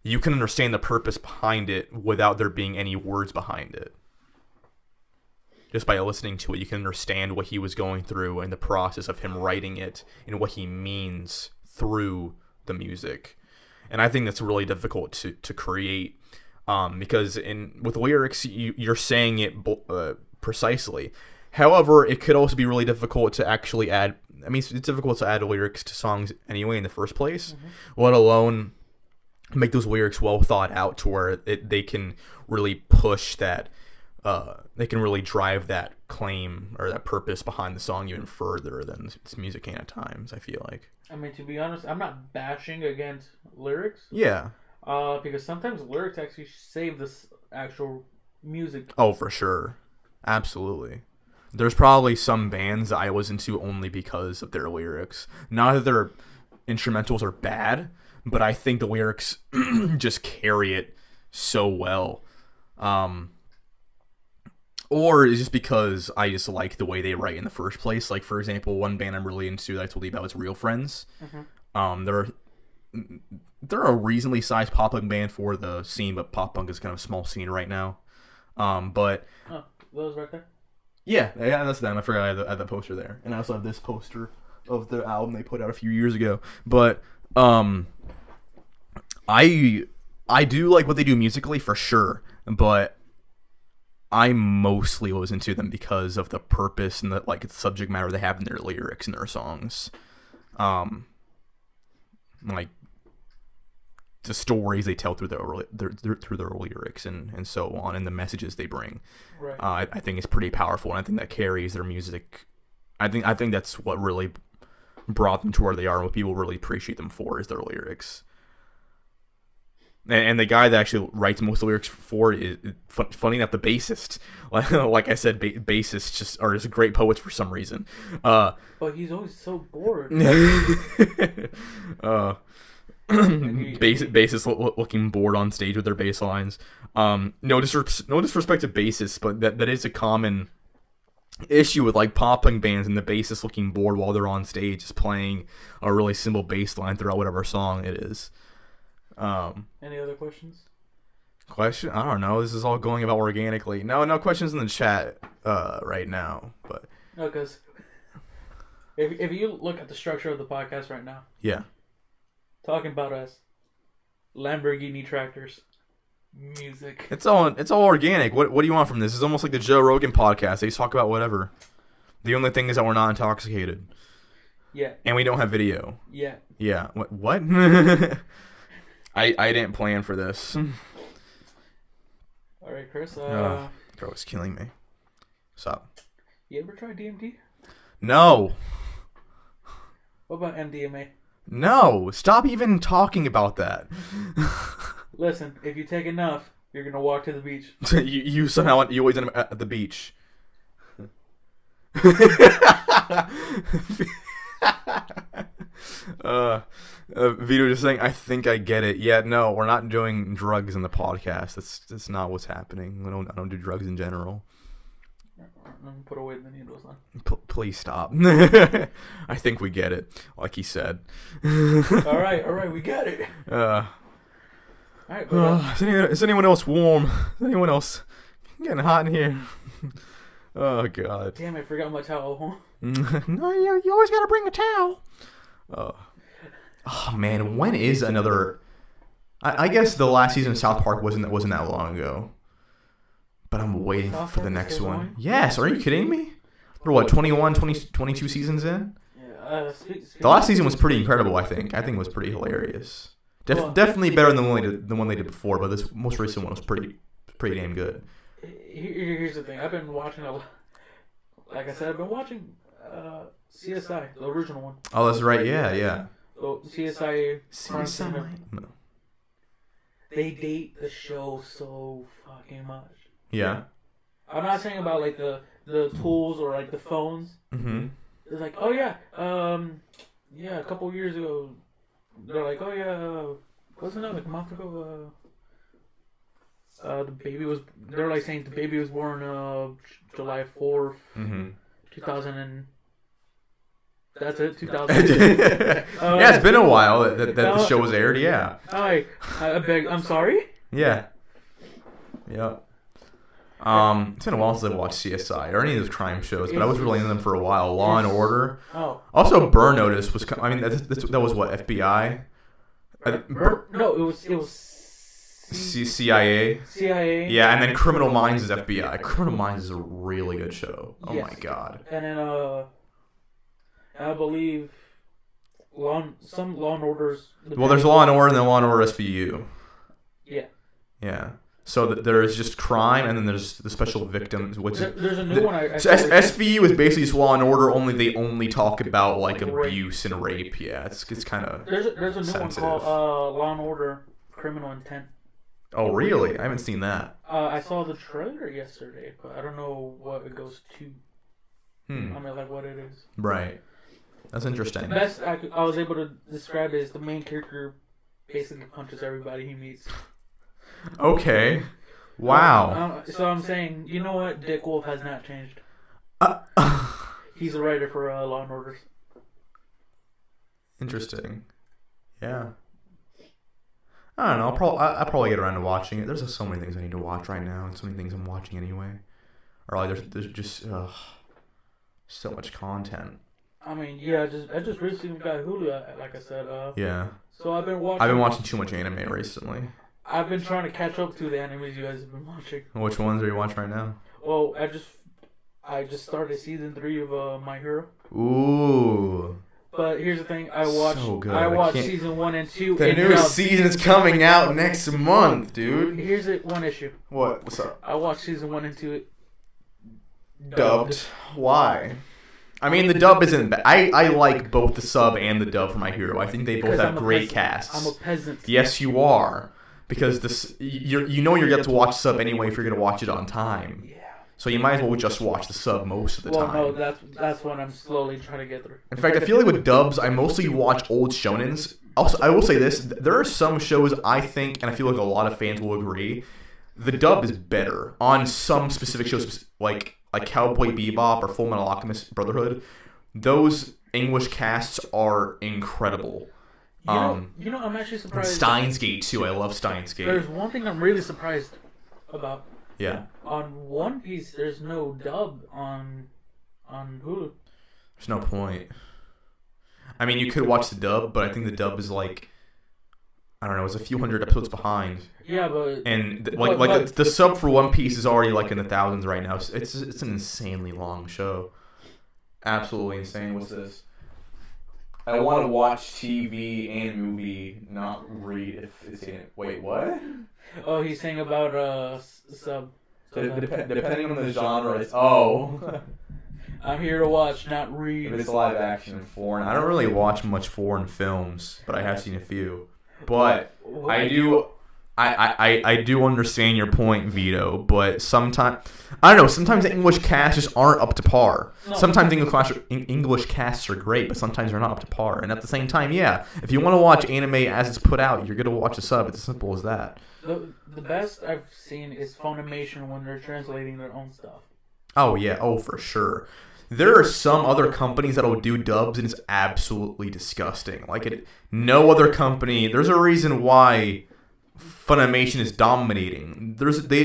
you can understand the purpose behind it without there being any words behind it. Just by listening to it, you can understand what he was going through and the process of him writing it and what he means through the music. And I think that's really difficult to create, because with lyrics, you're saying it precisely. However, it could also be really difficult to actually add. I mean, it's difficult to add lyrics to songs anyway in the first place, let alone make those lyrics well thought out to where they can really push that. They can really drive that claim or that purpose behind the song even further than its music can at times, I feel like. I mean, to be honest, I'm not bashing against lyrics. Yeah. Because sometimes lyrics actually save this actual music. Oh, for sure. Absolutely. There's probably some bands that I listen to only because of their lyrics. Not that their instrumentals are bad, but I think the lyrics Or it's just because I just like the way they write in the first place. Like, for example, one band I'm really into that I told you about is Real Friends. They're a reasonably sized pop punk band for the scene, but pop punk is kind of a small scene right now. But those right there. Yeah, that's them. I forgot I had the poster there, and I also have this poster of the album they put out a few years ago. But I do like what they do musically for sure, but I mostly listen to them because of the purpose and the subject matter they have in their lyrics and their songs. Like the stories they tell through their lyrics and so on, and the messages they bring. Right. I think it's pretty powerful, and I think that carries their music. I think that's what really brought them to where they are, and what people really appreciate them for is their lyrics. And the guy that actually writes most of the lyrics for is, funny enough, the bassist. Like I said, bassists are just great poets for some reason. But he's always so bored. Bassists looking bored on stage with their bass lines. No disrespect to bassists, but that is a common issue with like pop punk bands, and the bassist looking bored while they're on stage just playing a really simple bass line throughout whatever song it is. Any other questions? Question? I don't know. This is all going about organically. No questions in the chat right now. But no, because if you look at the structure of the podcast right now, yeah, talking about us, Lamborghini tractors, music. It's all organic. What do you want from this? It's almost like the Joe Rogan podcast. They just talk about whatever. The only thing is that we're not intoxicated. Yeah. And we don't have video. Yeah. Yeah. What? I didn't plan for this. All right, Chris. Bro, it's killing me. Stop. You ever tried DMT? No. What about MDMA? No. Stop even talking about that. Listen, if you take enough, you're gonna walk to the beach. you always end up at the beach. Vito just saying, I think I get it. Yeah, no, we're not doing drugs in the podcast. That's not what's happening. I don't do drugs in general. Put away the needles on. Please stop. I think we get it, like he said. All right, we got it. All right, is anyone else warm? Is anyone else getting hot in here? Oh God. Damn, I forgot my towel. No, you always gotta bring a towel. Oh man, when is another? I guess the last season of South Park wasn't that long ago. But I'm waiting for the next one. Yes, are you kidding me? We're what, 21, 22 seasons in? Yeah. The last season was pretty incredible. I think it was pretty hilarious. Definitely better than the one they did before. But this most recent one was pretty damn good. Here's the thing. I've been watching a lot. Like I said, I've been watching CSI, the original one. Oh, that's right. Yeah. So CSI. No. They date the show so fucking much. Yeah. I'm not saying about like the tools or like the phones. Mm-hmm. It's like, oh yeah, a couple of years ago, they're like, oh yeah, wasn't it like a month ago? The baby was. They're like saying the baby was born July 4th, 2000 and. That's it, 2000. Yeah, it's been a while that the show was aired. Yeah. I beg. I'm sorry. Yeah. Yep. It's been a while since I've watched CSI or any of those crime shows, but I was really into them for a while. Law and Order. Oh. Also, Burn Notice was. I mean, that was what, FBI. No, it was. CIA. CIA. Yeah, and then Criminal Minds is FBI. Criminal Minds is a really good show. Oh yes. My God. And then I believe some Law and Orders. Well, there's Law and Order and then Law and Order SVU. Yeah. Yeah. So there's just crime, and then there's the special victims. There's a new one. SVU is basically just Law and Order, only they only talk about like abuse and rape. Yeah, it's kind of. There's a new sensitive. one called Law and Order: Criminal Intent. Oh really? I haven't seen that. I saw the trailer yesterday, but I don't know what it goes to. I mean, like what it is. Right. That's interesting. The best I was able to describe it is the main character basically punches everybody he meets. Okay. Wow. So I'm saying, you know what? Dick Wolf has not changed. He's a writer for Law and Order. Interesting. Yeah. I don't know. I'll probably get around to watching it. There's just so many things I need to watch right now, and so many things I'm watching anyway. Or like there's just so much content. I mean, yeah, I just recently got Hulu, like I said. Yeah. So I've been watching. I've been watching too much anime recently. I've been trying to catch up to the animes you guys have been watching. Which ones are you watching right now? Well, I just started season 3 of My Hero. Ooh. But here's the thing, I watched season 1 and 2. The new season is coming out next month, dude. Here's one issue. What? What's up? I watched season 1 and 2 Dubbed. Why? I mean, the dub isn't bad. I like both the sub and the dub for My Hero. I think they both have great casts. I'm a peasant. Yes, you are. Because you're going to watch sub anyway if you're going to watch it on time. Yeah. So you might as well just watch the sub most of the time. Well, no, that's what I'm slowly trying to get through. In fact, I feel like with dubs, I mostly watch old shonens. Also, I will say this. There are some shows I think, and I feel like a lot of fans will agree, the dub is better on some specific shows, like Cowboy Bebop or Full Metal Alchemist Brotherhood. Those English casts are incredible. You know, I'm actually surprised. Steins Gate, too. I love Steins Gate. There's one thing I'm really surprised about. Yeah. On One Piece, there's no dub on Hulu. There's no point. I mean, you could watch the dub, but I think the dub is like, I don't know, it's a few hundred episodes behind. Yeah, but and the sub for One Piece is already like in the thousands right now. It's an insanely long show. Absolutely insane. What's this? I want to watch TV and movie, not read if it's in it. Wait, what? Oh, he's saying about sub. Depending on the genre, it's I'm here to watch, not read. If it's live action and foreign, I don't really watch much foreign films, but I have seen a few. But I do understand your point, Vito. But sometimes I don't know. Sometimes the English casts just aren't up to par. No. Sometimes English casts are great, but sometimes they're not up to par. And at the same time, yeah, if you want to watch anime as it's put out, you're gonna watch a sub. It's as simple as that. The best I've seen is Funimation when they're translating their own stuff. Oh yeah, for sure. There are some other companies that will do dubs, and it's absolutely disgusting. No other company. There's a reason why Funimation is dominating.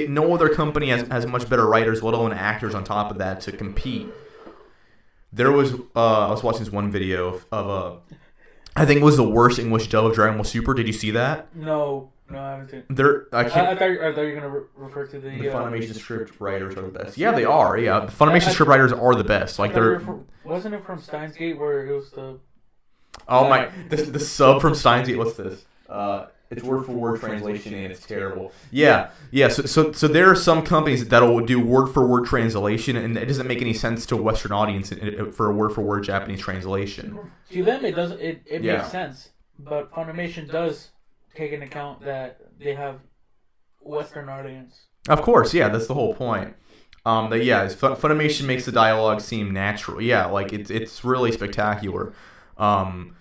No other company has much better writers, let alone actors on top of that to compete. There was I was watching this one video of I think it was the worst English dub of Dragon Ball Super. Did you see that? No, I haven't seen. I thought you were gonna refer to the Funimation script writers are the best. Yeah, they are. Yeah, the Funimation script writers are the best. Wasn't it from Steins Gate where it was the? Oh my! The sub from Steins Gate. What's this? It's word for word translation and it's terrible. Yeah. So there are some companies that'll do word for word translation, and it doesn't make any sense to a Western audience for a word for word Japanese translation. To them, it doesn't. It makes sense, but Funimation does take into account that they have Western audience. Of course, yeah, that's the whole point. Funimation makes the dialogue seem natural. Yeah, it's really spectacular.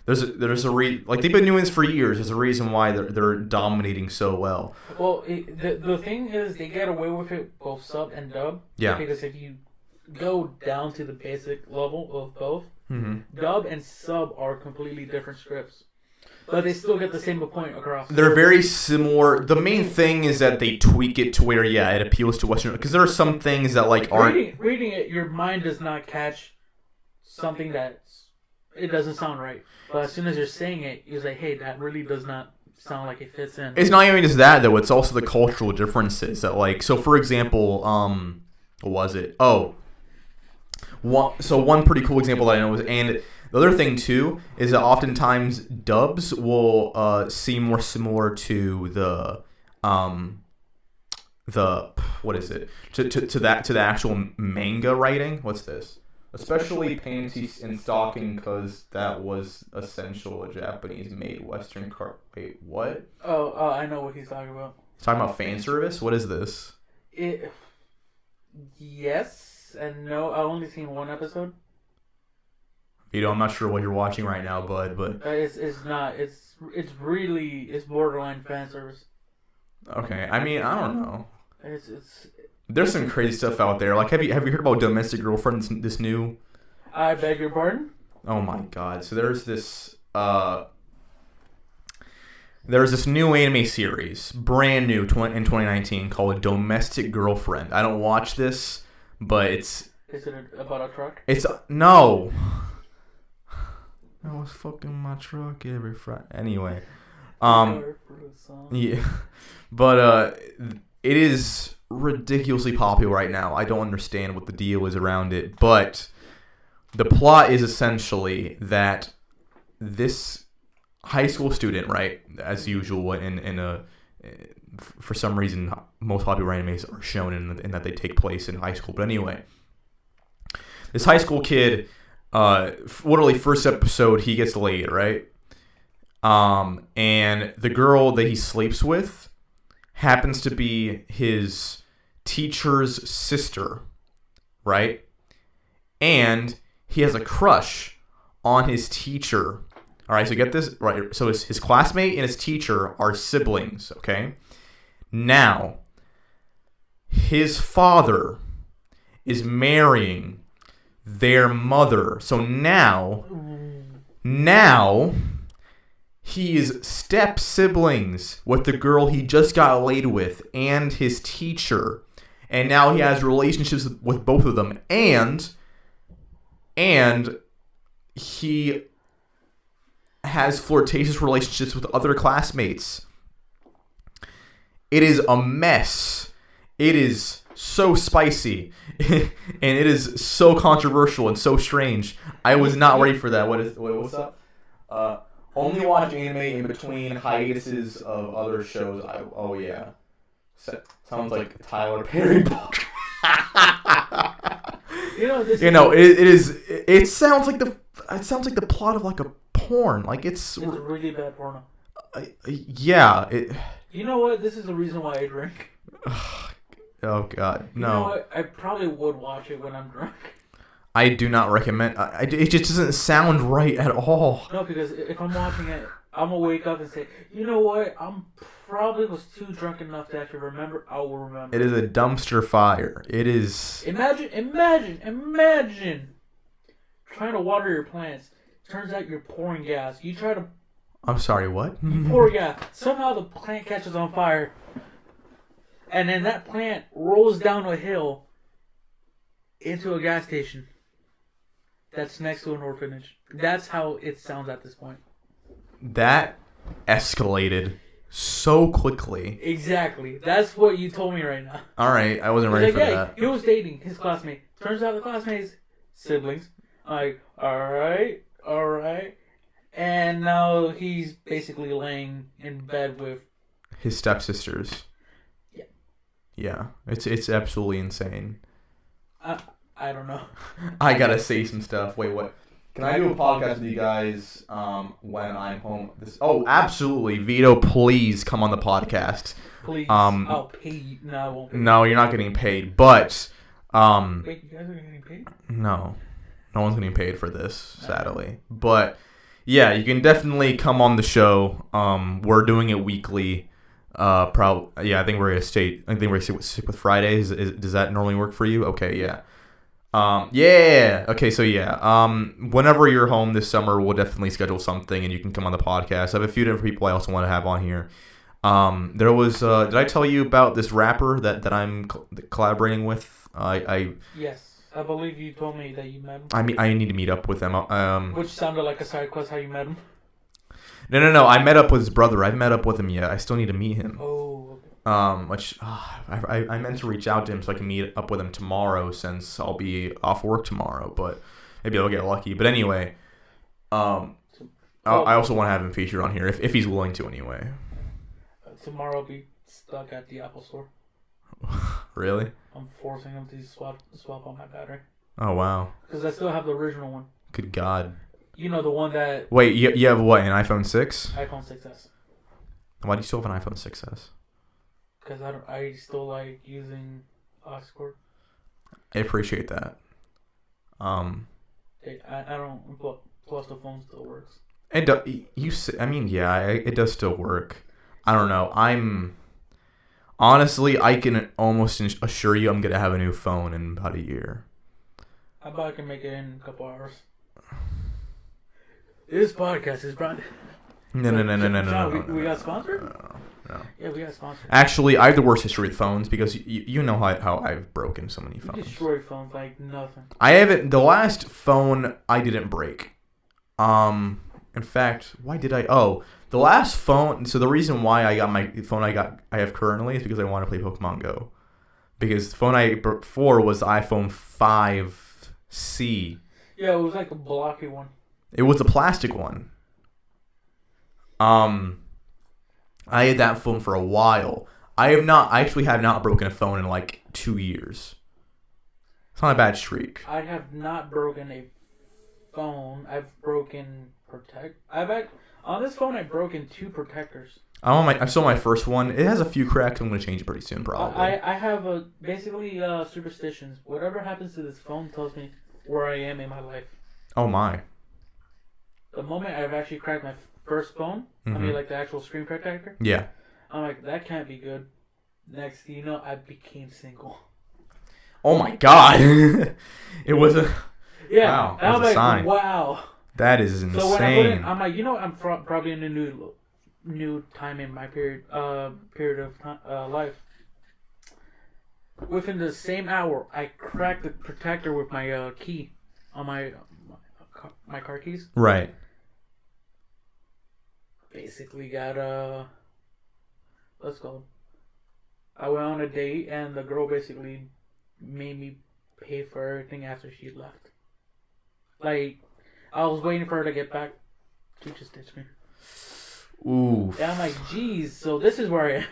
There's they've been doing this for years. There's a reason why they're dominating so well. Well, the thing is, they get away with it both sub and dub. Yeah. Because if you go down to the basic level of both, mm-hmm. dub and sub are completely different scripts, but they still get the same point across. They're very similar. The main thing is that they tweak it to where it appeals to Western. Because there are some things that aren't reading it. Your mind does not catch something that. It doesn't sound right. But as soon as you're saying it, you're like, hey, that really does not sound like it fits in. It's not even just that, though. It's also the cultural differences. That, so for example, what was it? One pretty cool example that I know is, and the other thing, too, is that oftentimes dubs will seem more similar to the what is it? To the actual manga writing. What's this? Especially panties and stocking, because that was essential Japanese-made Western car. Wait, what? Oh, I know what he's talking about. He's talking about fan service? What is this? Yes and no. I've only seen one episode. I'm not sure what you're watching right now, bud, but... It's not. It's borderline fan service. Okay, I mean, I don't know. It's. There's some crazy stuff out there. Like, have you heard about Domestic Girlfriend? This new. I beg your pardon? Oh my god! So there's this new anime series, brand new in 2019, called Domestic Girlfriend. I don't watch this, but it's. Is it about a truck? It's no. I was fucking my truck every Friday. Anyway, yeah, but it is ridiculously popular right now. I don't understand what the deal is around it, but the plot is essentially that this high school student, right, as usual, for some reason, most popular animes are shown in that they take place in high school. But anyway, this high school kid, literally first episode, he gets laid, right? And the girl that he sleeps with happens to be his teacher's sister, right? And he has a crush on his teacher. All right, so get this right. So his classmate and his teacher are siblings, okay? Now, his father is marrying their mother. So now he is step siblings with the girl he just got laid with and his teacher. And now he has relationships with both of them. And he has flirtatious relationships with other classmates. It is a mess. It is so spicy. And it is so controversial and so strange. I was not ready for that. What's up? Only watch anime in between hiatuses of other shows. Oh yeah. Sounds like Tyler Perry book. It sounds like the plot of like a porn. Like it's a really bad porno. Yeah. You know what? This is the reason why I drink. Oh god, no. You know what? I probably would watch it when I'm drunk. I do not recommend. It just doesn't sound right at all. No, because if I'm watching it, I'm gonna wake up and say, you know what? I'm probably was too drunk enough to actually remember. I will remember. It is a dumpster fire. It is. Imagine trying to water your plants. Turns out you're pouring gas. You try to. I'm sorry. What? You pour gas. Somehow the plant catches on fire, and then that plant rolls down a hill into a gas station that's next to an orphanage. That's how it sounds at this point. That escalated so quickly. Exactly. That's what you told me right now. All right, I wasn't ready for that. He was dating his classmate. Turns out the classmate's siblings. Like, all right. And now he's basically laying in bed with his stepsisters. Yeah. Yeah, it's absolutely insane. I don't know. I gotta say some stuff. Wait, what? Can I do a podcast with you guys when I'm home? Absolutely, Vito. Please come on the podcast. Please, I'll pay you. No, I won't. No, you're not getting paid. But wait, you guys are getting paid? No one's getting paid for this, sadly. But yeah, you can definitely come on the show. We're doing it weekly. I think we're gonna stick with Fridays. Does that normally work for you? Okay, yeah. Okay, so yeah. Whenever you're home this summer, we'll definitely schedule something, and you can come on the podcast. I have a few different people I also want to have on here. There was. Did I tell you about this rapper that I'm collaborating with? Yes, I believe you told me that you met him. I need to meet up with them. Which sounded like a side quest. How you met him? No. I met up with his brother. I haven't met up with him yet. I still need to meet him. Oh. Which I meant to reach out to him so I can meet up with him tomorrow since I'll be off work tomorrow, but maybe I'll get lucky. But anyway, I also want to have him featured on here if he's willing to anyway. Tomorrow I'll be stuck at the Apple Store. Really? I'm forcing him to swap on my battery. Oh wow. Because I still have the original one. Good God. You know the one that. Wait, you have what? An iPhone 6? iPhone 6s. Why do you still have an iPhone 6s? Because I still like using aux cord. I appreciate that. I don't. Plus the phone still works. It does still work. I don't know. Honestly, I can almost assure you I'm going to have a new phone in about a year. How about I can make it in a couple hours? This podcast is brought. No. We got sponsored? No. Yeah, we got sponsored. Actually, I have the worst history with phones because you know how I've broken so many You phones. destroy phones like nothing. I haven't. The last phone I didn't break. In fact, why did I? Oh, the last phone. So the reason why I got my phone I have currently is because I want to play Pokemon Go. Because the phone I before was the iPhone 5C. Yeah, it was like a blocky one. It was a plastic one. I had that phone for a while. I actually have not broken a phone in like 2 years. It's not a bad streak. I have not broken a phone. I've broken on this phone I've broken 2 protectors. I saw my first one. It has a few cracks. I'm going to change it pretty soon, probably. I have basically superstitions. Whatever happens to this phone tells me where I am in my life. Oh my. The moment I've actually cracked my first phone, I mean like the actual screen protector. Yeah. I'm like, that can't be good. Next thing you know, I became single. Oh my god. It was a... Yeah. Wow. And I'm That's a like, sign. wow. That is insane. So when I put in, I'm like, I'm probably in a new time in my period of life. Within the same hour, I cracked the protector with my key on my car keys. Right. Basically got let's go. I went on a date and the girl basically made me pay for everything after she left. Like, I was waiting for her to get back. She just ditched me. Ooh. And I'm like, geez, so this is where I am.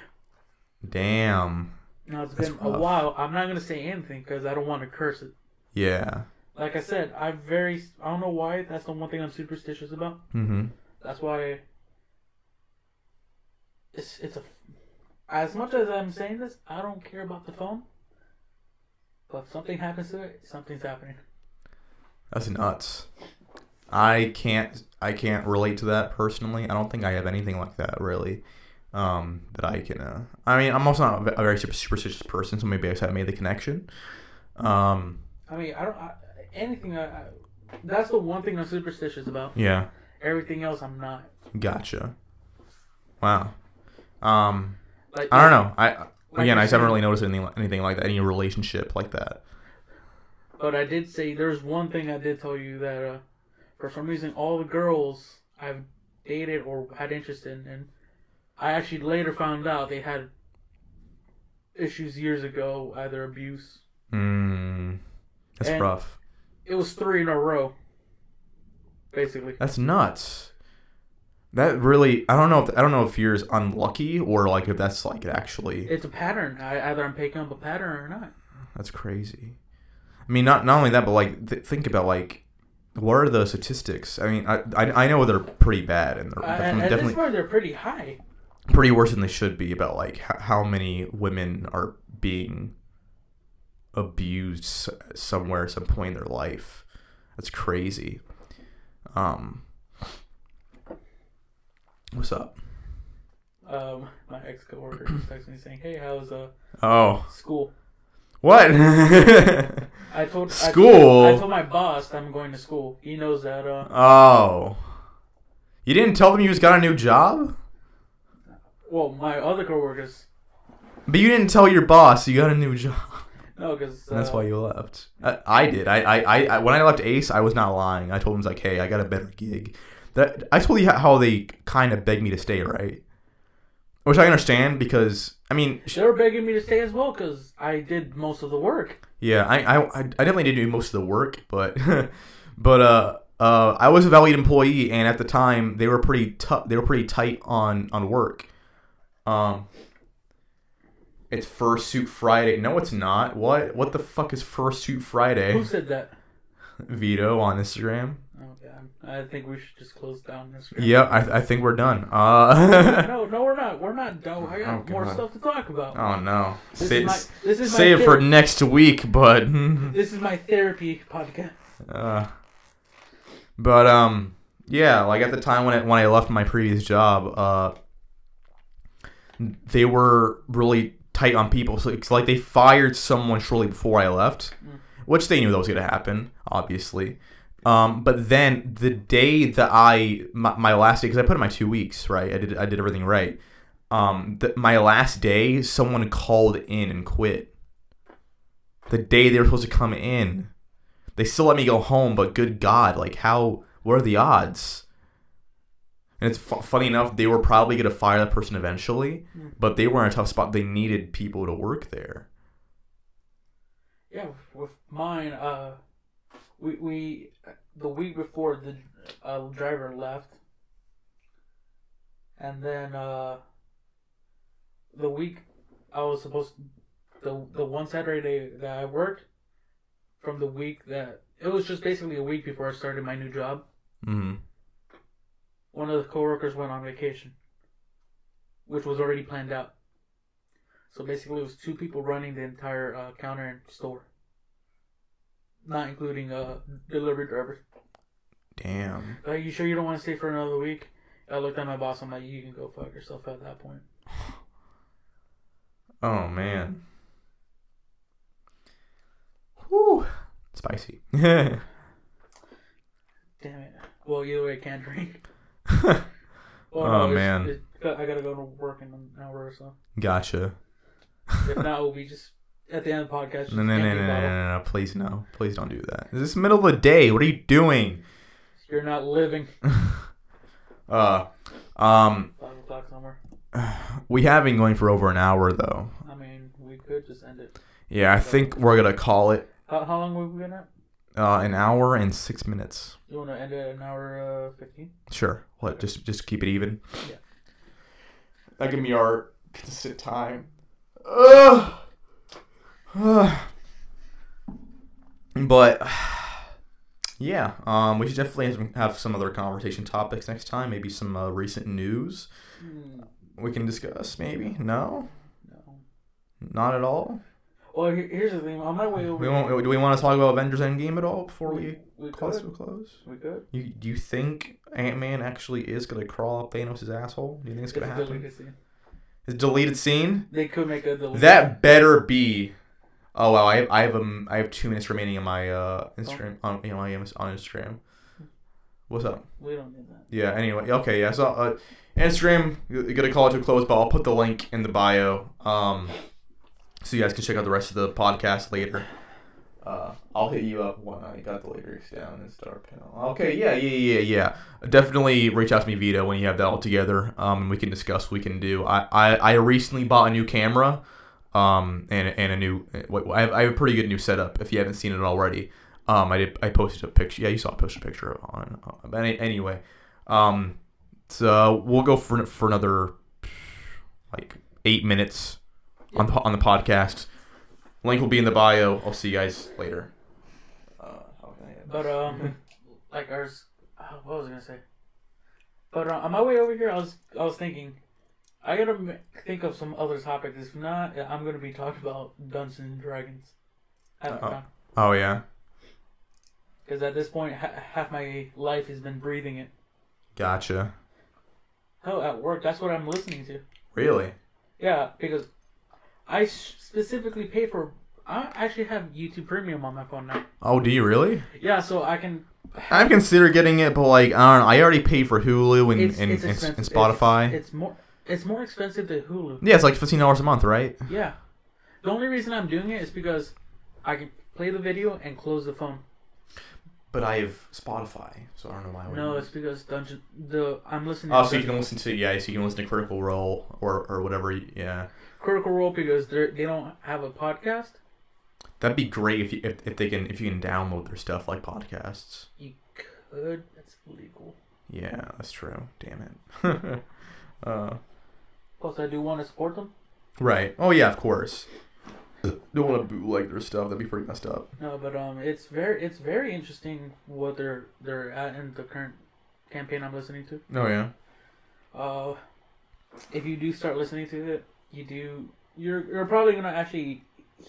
Damn. Now, it's That's been a rough. while. I'm not going to say anything because I don't want to curse it. Yeah. Like I said, I don't know why. That's the one thing I'm superstitious about. Mm-hmm. That's why as much as I'm saying this, I don't care about the phone. But if something happens to it, something's happening. That's nuts. I can't relate to that personally. I don't think I have anything like that really. That I can. I mean, I'm also not a very superstitious person, so maybe I just haven't made the connection. I mean, anything. That's the one thing I'm superstitious about. Yeah. Everything else, I'm not. Gotcha. Wow. Like, I don't know. I like just haven't really noticed anything like that, any relationship like that. But I did say there's one thing I did tell you that for some reason all the girls I've dated or had interest in, and I actually later found out they had issues years ago, either abuse. That's And rough. It was 3 in a row, basically. That's nuts. That really, I don't know if you're unlucky or like if that's like actually. It's a pattern. Either I'm picking up a pattern or not. That's crazy. I mean, not only that, but like think about like what are the statistics? I mean, I know they're pretty bad and they're definitely this point they're pretty high. Pretty worse than they should be about like how many women are being abused somewhere at some point in their life. That's crazy. What's up? My ex-coworker just texted me saying, "Hey, how's school?" What? I told school. I told my boss that I'm going to school. He knows that. Oh. You didn't tell them you just got a new job? Well, my other coworkers. But you didn't tell your boss you got a new job. No, because that's why you left. I did. I when I left Ace, I was not lying. I told him like, "Hey, I got a better gig." I told you how they kind of begged me to stay, right? Which I understand because I mean they were begging me to stay as well because I did most of the work. Yeah, I definitely did do most of the work, but I was a valued employee, and at the time they were pretty tight on work. It's Fursuit Friday. No, it's not. What the fuck is Fursuit Friday? Who said that? Vito on Instagram. Oh yeah, I think we should just close down Instagram. Yeah, I think we're done. No, we're not. We're not done. I got more stuff to talk about. Oh no. This is Save it for next week, but this is my therapy podcast. Yeah, like at the time when I left my previous job, they were really tight on people. So it's like they fired someone shortly before I left, which they knew that was going to happen, obviously. But then the day that my last day, because I put in my 2 weeks, right? I did everything right. My last day, someone called in and quit. The day they were supposed to come in, they still let me go home. But good God, like what are the odds? And it's funny enough, they were probably going to fire that person eventually, but they were in a tough spot. They needed people to work there. Yeah, with mine, we the week before the driver left, and then the week I was supposed to, the one Saturday that I worked, from the week that it was just basically a week before I started my new job. Mm-hmm. One of the coworkers went on vacation, which was already planned out. So basically, it was 2 people running the entire counter and store, not including delivery drivers. Damn. Like, you sure you don't want to stay for another week? I looked at my boss. I'm like, you can go fuck yourself at that point. Oh man. Whew. Spicy. Damn it. Well, either way, I can't drink. Oh man. I gotta go to work in an hour or so. Gotcha. If not, we'll be just at the end of the podcast. Just No. Please no. Please don't do that. This is the middle of the day. What are you doing? You're not living. 5 o'clock somewhere. We have been going for over an hour though. I mean, we could just end it. Yeah, I think we're gonna call it. How long have we been at? An hour and 6 minutes. You want to end it at an hour 15? Sure. What? Okay. Just keep it even. Yeah. That give me our consistent time. But yeah, we should definitely have some other conversation topics next time. Maybe some recent news we can discuss. Maybe no, not at all. Well, here's the thing. On my way over, do we want to talk about Avengers Endgame at all before we close? We could. Do you think Ant-Man actually is gonna crawl up Thanos' asshole? Do you think it's gonna happen? His deleted scene? They could make a deleted. That better be. Oh wow! I have 2 minutes remaining on my Instagram. I am on Instagram. What's up? We don't need that. Yeah. Anyway. Okay. Yeah. So Instagram, you're gonna call it to a close, but I'll put the link in the bio. So you guys can check out the rest of the podcast later. I'll hit you up when I got the lyrics down and start panel. Okay, yeah. Definitely reach out to me, Vito, when you have that all together. And we can discuss what we can do. I recently bought a new camera, and a new. I have a pretty good new setup. If you haven't seen it already, I posted a picture. Yeah, you saw I posted a picture on. But anyway, so we'll go for another like 8 minutes on the podcast. Link will be in the bio. I'll see you guys later. But like ours, what was I gonna say? But on my way over here, I was thinking, I gotta think of some other topics. If not, I'm gonna be talking about Dungeons and Dragons. Oh yeah. Because at this point, half my life has been breathing it. Gotcha. Hell, at work, that's what I'm listening to. Really? Yeah, because I specifically pay for. I actually have YouTube Premium on my phone now. Oh, do you really? Yeah, so I can. I've considered getting it, but like I don't know. I already pay for Hulu and Spotify. It's more expensive than Hulu. Yeah, it's like $15 a month, right? Yeah. The only reason I'm doing it is because I can play the video and close the phone. But I have Spotify, so I don't know why. No, it's because I'm listening. Oh, so you can listen to so you can listen to Critical Role or whatever. Yeah. Critical Role because they don't have a podcast. That'd be great if you can download their stuff like podcasts. You could. That's illegal. Yeah, that's true. Damn it. Plus, I do want to support them. Right. Oh yeah, of course. Don't want to bootleg their stuff. That'd be pretty messed up. No, but it's very interesting what they're at in the current campaign I'm listening to. Oh yeah. If you do start listening to it, you're probably gonna actually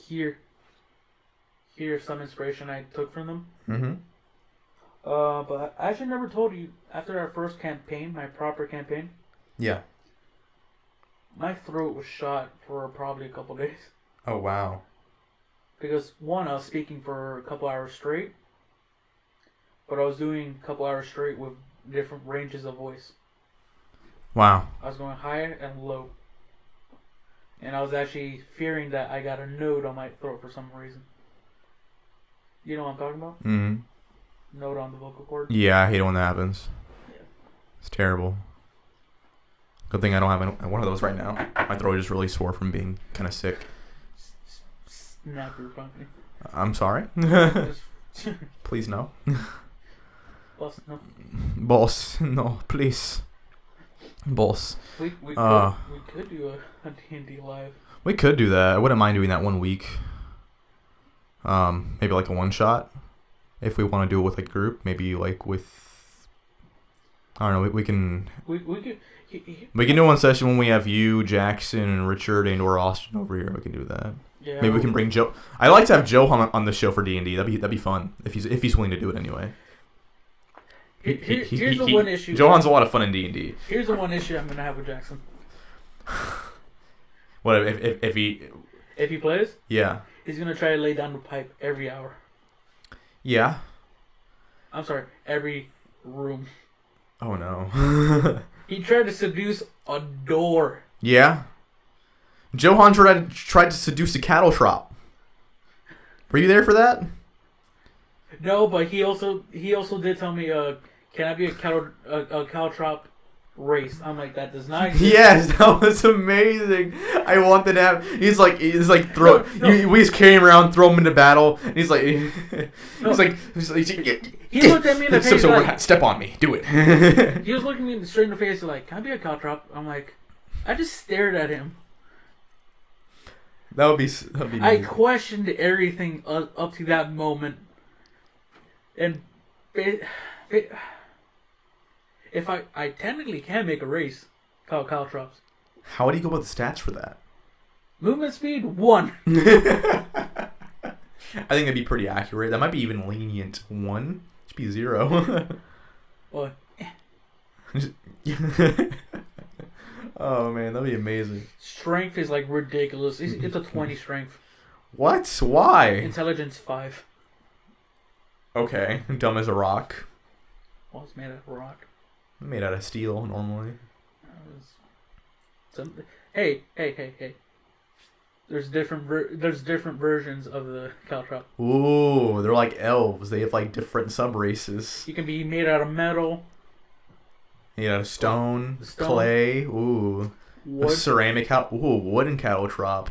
hear some inspiration I took from them. Mm-hmm. But I actually never told you after our first campaign, my proper campaign. Yeah. My throat was shot for probably a couple days. Oh, wow. Because, one, I was speaking for a couple hours straight. But I was doing a couple hours straight with different ranges of voice. Wow. I was going high and low. And I was actually fearing that I got a node on my throat for some reason. You know what I'm talking about? Mm-hmm. Node on the vocal cord? Yeah, I hate it when that happens. Yeah. It's terrible. Good thing I don't have one of those right now. My throat is really sore from being kind of sick. Snap your company. I'm sorry. Please no. Boss, no. Boss, no, please. Boss. We could do a D&D live. We could do that. I wouldn't mind doing that 1 week. Maybe like a one shot. If we want to do it with like a group, maybe like with, I don't know. We can. We could. We can do one session when we have you, Jackson, and Richard, and or Austin over here. We can do that. Yeah. Maybe we can bring Joe. I like to have Joe on the show for D&D. That'd be fun if he's willing to do it anyway. Here's the one issue. Johan's a lot of fun in D&D. Here's the one issue I'm gonna have with Jackson. What if he? If he plays, Yeah. he's gonna try to lay down the pipe every hour. Yeah. I'm sorry, every room. Oh no. He tried to seduce a door. Yeah. Johan tried to seduce a cattle trop. Were you there for that? No, but he also did tell me, can I be a cow trop race? I'm like, that does not exist. Yes, that was amazing. I wanted to have. He's like throw. No. We just carry him around, throw him into battle, and he's like, he looked at me in the face like, step on me, do it. he was looking me straight in the face like, can I be a cow trop? I'm like, I just stared at him. That'd be. I questioned everything up to that moment, and if I technically can make a race, cow trops. How would he go about the stats for that? Movement speed 1. I think that'd be pretty accurate. That might be even lenient. 1 should be 0. What? Oh man, that'd be amazing. Strength is like ridiculous. It's a 20 strength. What? Why? Intelligence 5. Okay, dumb as a rock. Well, it's made out of rock. Made out of steel normally. Hey. There's different versions of the caltrop. Ooh, they're like elves. They have like different sub races. You can be made out of metal. You know, stone, clay. Ooh, wood. A ceramic. Wooden cattle trop.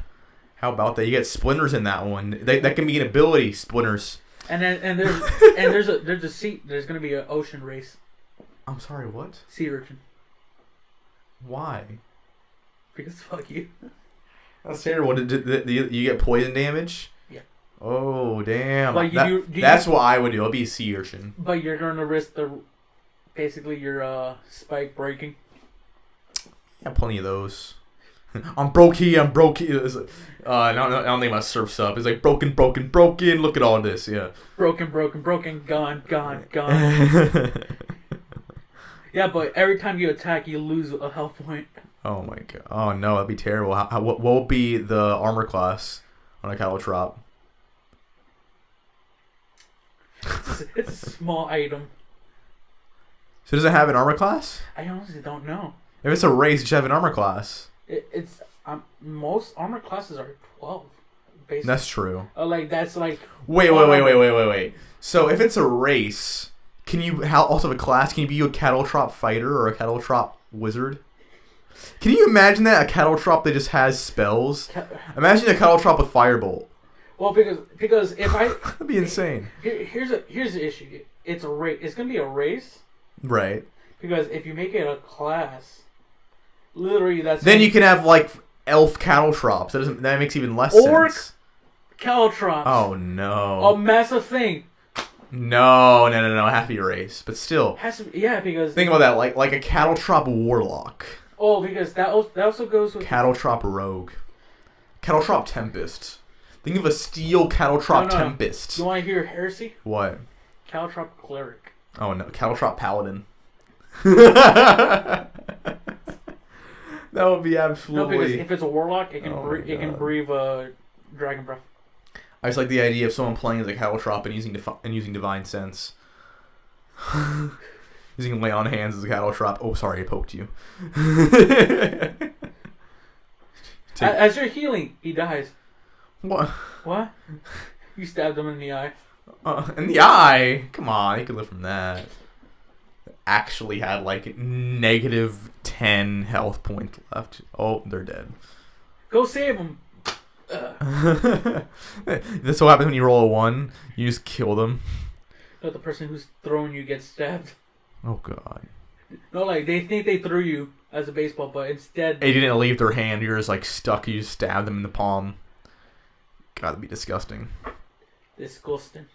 How about that? You get splinters in that one. That can be an ability. Splinters. And there's gonna be an ocean race. I'm sorry. What? Sea urchin. Why? Because fuck you. That's terrible. Did you get poison damage? Yeah. Oh damn. Like that's what I would do. I'll be a sea urchin. But you're gonna risk basically your spike breaking. Yeah, plenty of those. I'm broke here. I don't think my surf's up. It's like broken. Look at all this. Yeah. Broken. Gone. Yeah, but every time you attack, you lose a health point. Oh my god. Oh no, that'd be terrible. What will be the armor class on a caltrop? It's a small item. So does it have an armor class? I honestly don't know. If it's a race, it should have an armor class. It's most armor classes are 12. Basically. That's true. That's like. Wait. So if it's a race, can you also have a class? Can you be a caltrop fighter or a caltrop wizard? Can you imagine that? A caltrop that just has spells? Imagine a caltrop with firebolt. Well, because if I that'd be insane. Here's the issue. It's a race. It's gonna be a race. Right. Because if you make it a class, literally that's. Then you can have like elf caltrops. That makes even less sense. Orc caltrops. Oh no. A massive thing. No. It has to be a race, but still. Has to be, yeah, because. Think about that, like a caltrop warlock. Oh, because that also goes with Caltrop rogue. Caltrop tempest. Think of a steel Caltrop tempest. You want to hear heresy? What? Caltrop cleric. Oh no, Caltrop paladin. That would be No, because absolutely. if it's a warlock, it can Oh my it can God. breathe dragon breath. I just like the idea of someone playing as a caltrop and using divine sense. Using lay on hands as a caltrop. Oh, sorry, I poked you. As you're healing, he dies. What? What? You stabbed him in the eye. In the eye? Come on, he could live from that. Actually had like negative 10 health points left. Oh, they're dead. Go save him. This what happens when you roll a 1. You just kill them. No, the person who's throwing you gets stabbed. Oh god. No, like they think they threw you as a baseball, but instead They didn't leave their hand. You're just like stuck. You just stab them in the palm. Gotta be disgusting. disgusting.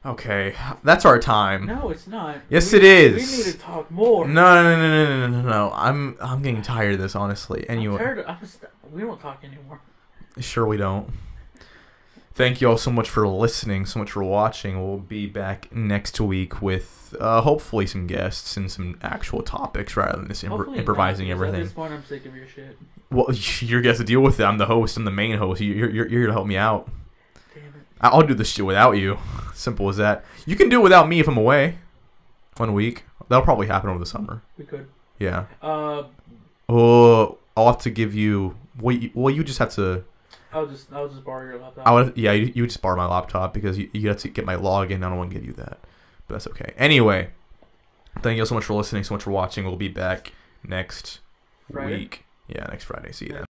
Okay, that's our time. No, it's not. Yes, it is. We need to talk more. No. I'm getting tired of this, honestly. Anyway, I'm tired we don't talk anymore. sure we don't. Thank you all so much for listening, so much for watching. We'll be back next week with hopefully some guests and some actual topics rather than just improvising everything. At this point, I'm sick of your shit. Well, you're gonna have to deal with it. I'm the host. I'm the main host. You're here to help me out. Damn it. I'll do this shit without you. Simple as that. You can do it without me if I'm away. 1 week. That'll probably happen over the summer. We could. Yeah. Oh, I'll have to give you. Well, you just have to. I'll just borrow your laptop. You would just borrow my laptop because you have to get my login. I don't want to give you that, but that's okay. Anyway, thank you all so much for listening, so much for watching. We'll be back next Friday? week. Yeah, next Friday. See you then.